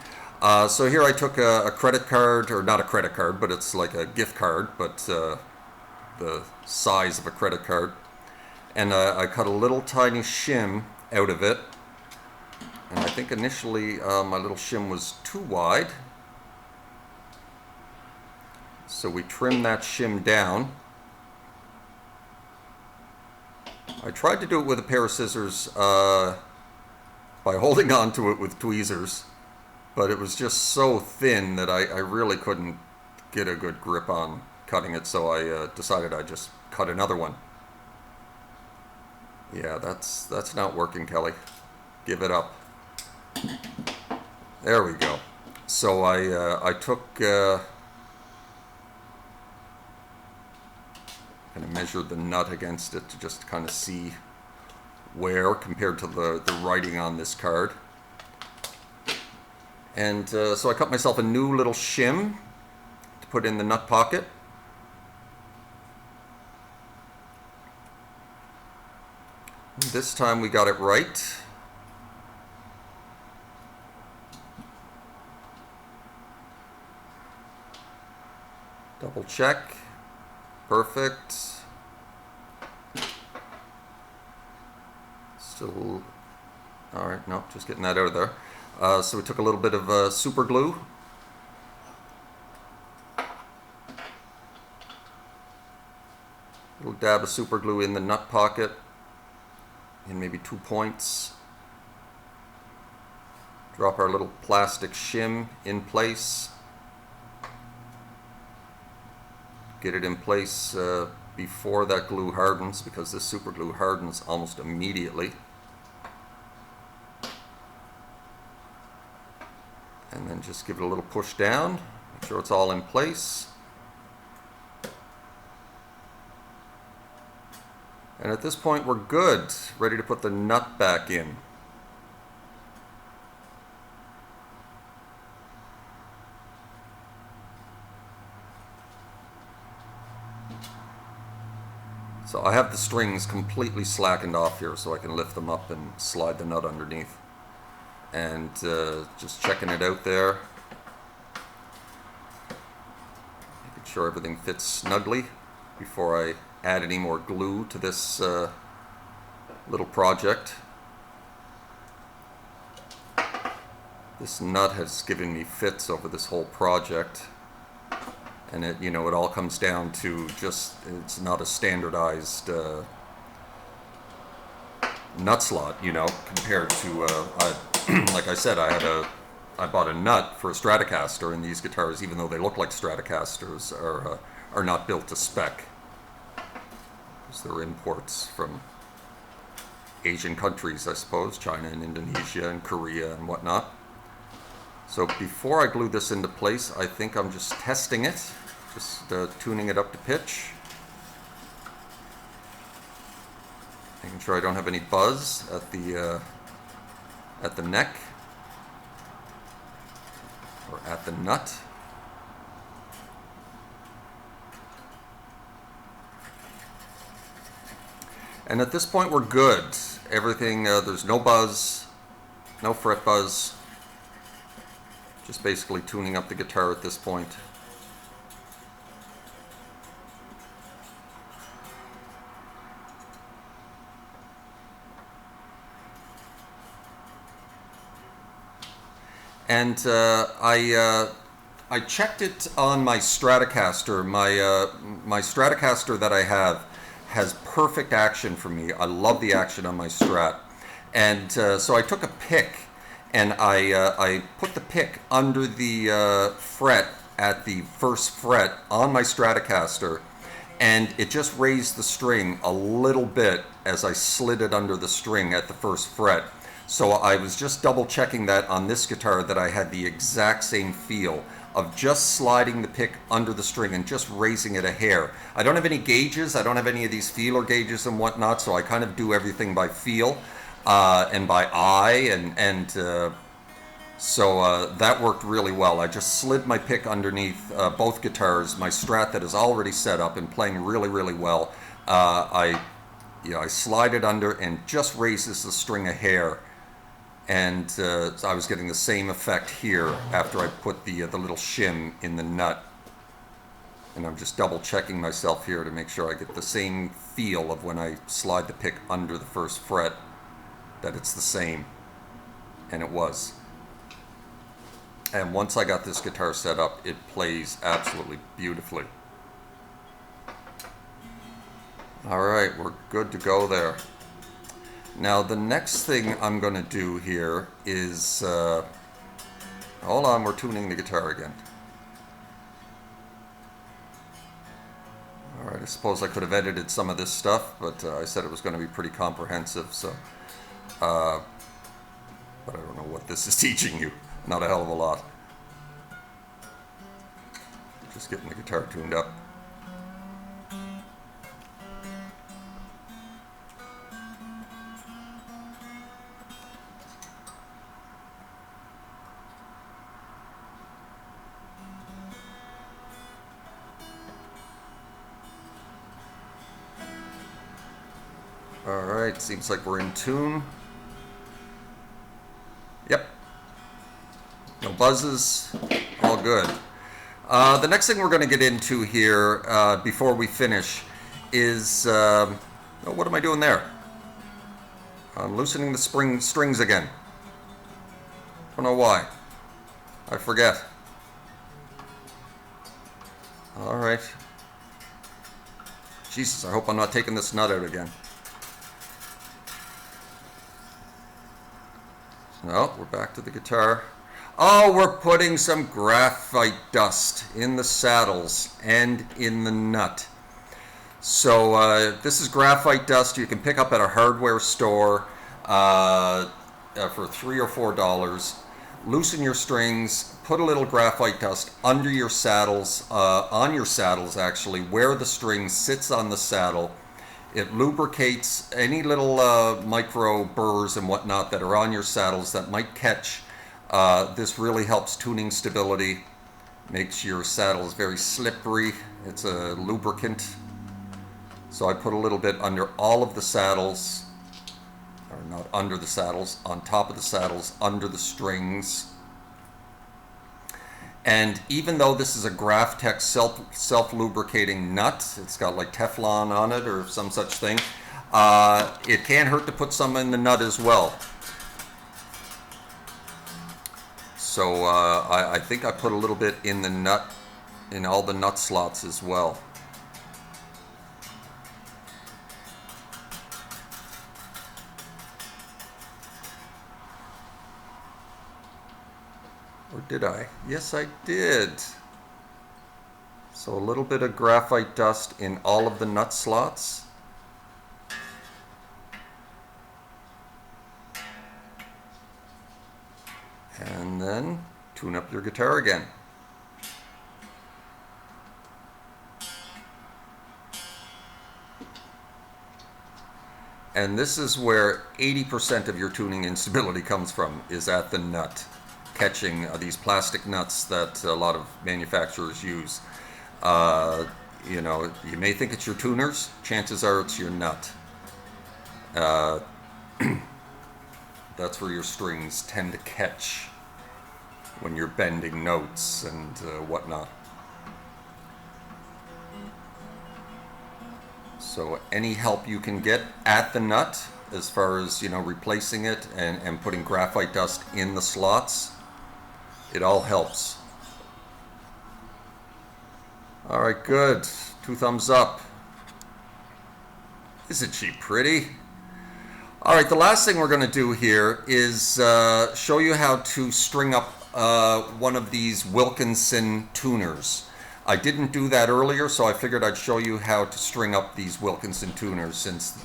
So here I took a credit card, or not a credit card, but it's like a gift card, but the size of a credit card. And I cut a little tiny shim out of it. And I think initially my little shim was too wide. So we trimmed that shim down. I tried to do it with a pair of scissors by holding on to it with tweezers, but it was just so thin that I really couldn't get a good grip on cutting it, so I decided I'd just cut another one. Yeah, that's not working, Kelly. Give it up. There we go. So I took kind of measured the nut against it to just kind of see where compared to the writing on this card. And so I cut myself a new little shim to put in the nut pocket. And this time we got it right. Double check. Perfect. Still, all right, no, just getting that out of there. So we took a little bit of super glue. Little dab of super glue in the nut pocket, in maybe 2 points. Drop our little plastic shim in place. Get it in place before that glue hardens, because this super glue hardens almost immediately. And then just give it a little push down, make sure it's all in place. And at this point we're good, ready to put the nut back in. So I have the strings completely slackened off here so I can lift them up and slide the nut underneath. And just checking it out there. Making sure everything fits snugly before I add any more glue to this little project. This nut has given me fits over this whole project. And it, you know, it all comes down to just, it's not a standardized nut slot, you know, compared to, like I said, I bought a nut for a Stratocaster, and these guitars, even though they look like Stratocasters, are not built to spec. Because they're imports from Asian countries, I suppose, China and Indonesia and Korea and whatnot. So before I glue this into place, I think I'm just testing it, just tuning it up to pitch. Making sure I don't have any buzz at the neck or at the nut. And at this point we're good. Everything, there's no buzz, no fret buzz. Just basically tuning up the guitar at this point. And I checked it on my Stratocaster. My Stratocaster that I have has perfect action for me. I love the action on my Strat. And so I took a pick and I put the pick under the fret at the first fret on my Stratocaster, and it just raised the string a little bit as I slid it under the string at the first fret. So I was just double checking that on this guitar, that I had the exact same feel of just sliding the pick under the string and just raising it a hair. I don't have any gauges, I don't have any of these feeler gauges and whatnot, so I kind of do everything by feel and by eye, and so that worked really well. I just slid my pick underneath both guitars, my Strat that is already set up and playing really, really well. I slide it under and just raises the string a hair. And so I was getting the same effect here after I put the little shim in the nut. And I'm just double checking myself here to make sure I get the same feel of when I slide the pick under the first fret, that it's the same. And it was. And once I got this guitar set up, it plays absolutely beautifully. All right, we're good to go there. Now the next thing I'm going to do here is, hold on, we're tuning the guitar again. All right, I suppose I could have edited some of this stuff, but I said it was going to be pretty comprehensive, so, but I don't know what this is teaching you. Not a hell of a lot. Just getting the guitar tuned up. Alright, seems like we're in tune. Yep. No buzzes. All good. The next thing we're going to get into here before we finish is... oh, what am I doing there? I'm loosening the strings again. Don't know why. I forget. Alright. Jesus, I hope I'm not taking this nut out again. No, we're back to the guitar. Oh, we're putting some graphite dust in the saddles and in the nut. So this is graphite dust you can pick up at a hardware store for $3 or $4. Loosen your strings, put a little graphite dust under your saddles, on your saddles actually, where the string sits on the saddle. It lubricates any little micro burrs and whatnot that are on your saddles that might catch. This really helps tuning stability, makes your saddles very slippery. It's a lubricant. So I put a little bit under all of the saddles, or not under the saddles, on top of the saddles, under the strings. And even though this is a Graphtec self-lubricating nut, it's got like Teflon on it or some such thing, it can't hurt to put some in the nut as well. So I think I put a little bit in the nut, in all the nut slots as well. Or did I? Yes, I did. So a little bit of graphite dust in all of the nut slots. And then tune up your guitar again. And this is where 80% of your tuning instability comes from, is at the nut. Catching these plastic nuts that a lot of manufacturers use. You know, you may think it's your tuners, chances are it's your nut. That's where your strings tend to catch when you're bending notes and whatnot. So any help you can get at the nut, as far as, you know, replacing it and putting graphite dust in the slots, it all helps. All right, good. 2 thumbs up. Isn't she pretty? All right, the last thing we're going to do here is show you how to string up one of these Wilkinson tuners. I didn't do that earlier, so I figured I'd show you how to string up these Wilkinson tuners, since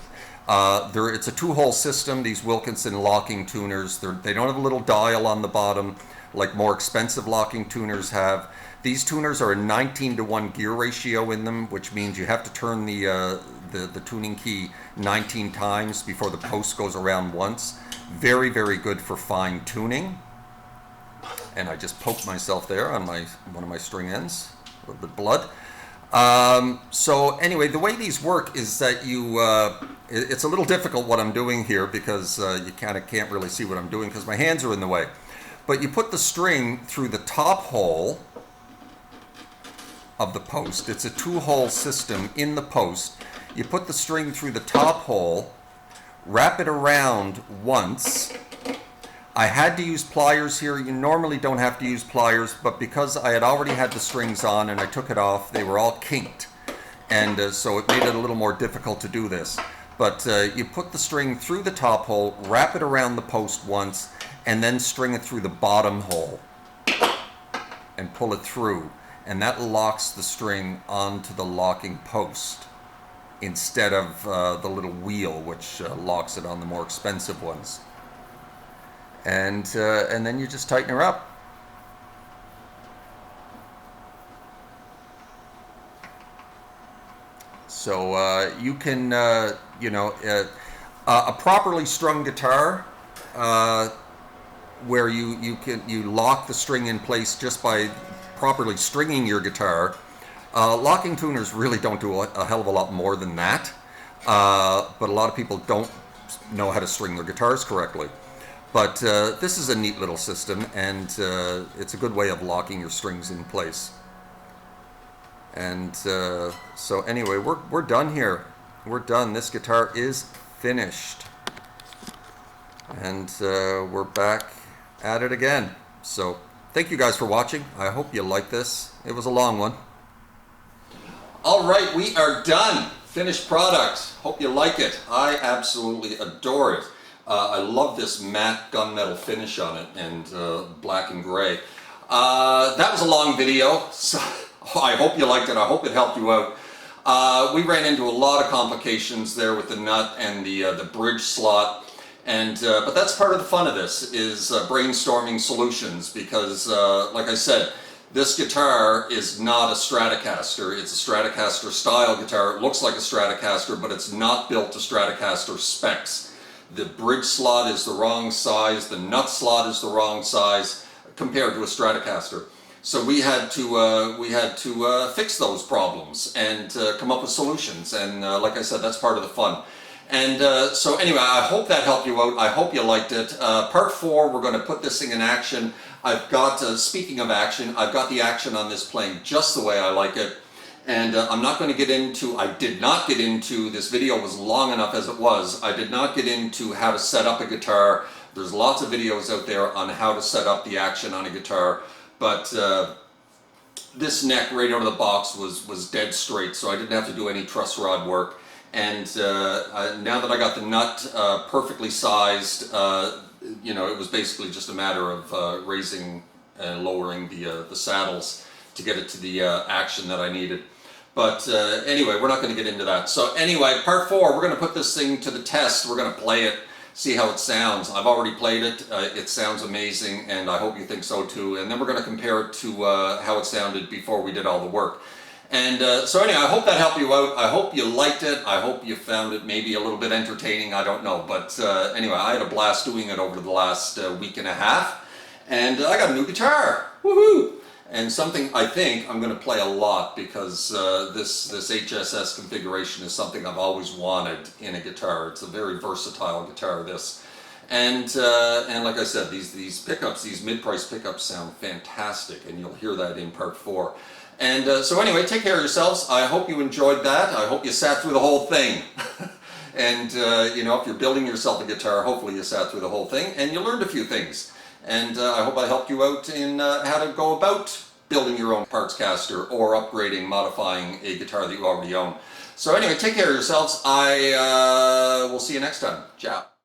it's a two-hole system. These Wilkinson locking tuners, they don't have a little dial on the bottom like more expensive locking tuners have. These tuners are a 19-to-1 gear ratio in them, which means you have to turn the tuning key 19 times before the post goes around once. Very, very good for fine tuning. And I just poked myself there on one of my string ends, a little bit of blood. So anyway, the way these work is that it's a little difficult what I'm doing here, because you kind of can't really see what I'm doing because my hands are in the way. But you put the string through the top hole of the post. It's a two-hole system in the post. You put the string through the top hole, wrap it around once. I had to use pliers here. You normally don't have to use pliers, but because I had already had the strings on and I took it off, they were all kinked. And so it made it a little more difficult to do this. But you put the string through the top hole, wrap it around the post once, and then string it through the bottom hole and pull it through. And that locks the string onto the locking post instead of the little wheel, which locks it on the more expensive ones. And then you just tighten her up. So you can, a properly strung guitar, where you lock the string in place just by properly stringing your guitar. Locking tuners really don't do a hell of a lot more than that, but a lot of people don't know how to string their guitars correctly. But this is a neat little system, and it's a good way of locking your strings in place. And so anyway, we're done here. We're done. This guitar is finished. And we're back at it again. So thank you guys for watching. I hope you like this. It was a long one. All right, we are done. Finished product. Hope you like it. I absolutely adore it. I love this matte gunmetal finish on it, and black and gray. That was a long video, so I hope you liked it. I hope it helped you out. We ran into a lot of complications there with the nut and the bridge slot. But that's part of the fun of this, is brainstorming solutions, because like I said, this guitar is not a Stratocaster. It's a Stratocaster style guitar. It looks like a Stratocaster, but it's not built to Stratocaster specs. The bridge slot is the wrong size, the nut slot is the wrong size compared to a Stratocaster. So we had to fix those problems and come up with solutions. And like I said, that's part of the fun. And so anyway, I hope that helped you out. I hope you liked it. Part 4, we're going to put this thing in action. I've got, speaking of action, I've got the action on this playing just the way I like it. And I'm not going to get into, I did not get into, this video was long enough as it was, I did not get into how to set up a guitar. There's lots of videos out there on how to set up the action on a guitar. But this neck right out of the box was dead straight, so I didn't have to do any truss rod work. And now that I got the nut perfectly sized, it was basically just a matter of raising and lowering the saddles to get it to the action that I needed. But anyway, we're not going to get into that. So anyway, part 4, we're going to put this thing to the test. We're going to play it, see how it sounds. I've already played it. It sounds amazing, and I hope you think so too. And then we're going to compare it to how it sounded before we did all the work. And so anyway, I hope that helped you out. I hope you liked it. I hope you found it maybe a little bit entertaining. I don't know. But anyway, I had a blast doing it over the last week and a half. And I got a new guitar. Woohoo! And something I think I'm going to play a lot, because this HSS configuration is something I've always wanted in a guitar. It's a very versatile guitar, this. And like I said, these pickups, these mid-price pickups sound fantastic, and you'll hear that in part 4. And so anyway, take care of yourselves. I hope you enjoyed that. I hope you sat through the whole thing. And if you're building yourself a guitar, hopefully you sat through the whole thing and you learned a few things. And I hope I helped you out in how to go about building your own parts caster or upgrading, modifying a guitar that you already own. So anyway, take care of yourselves. I will see you next time. Ciao.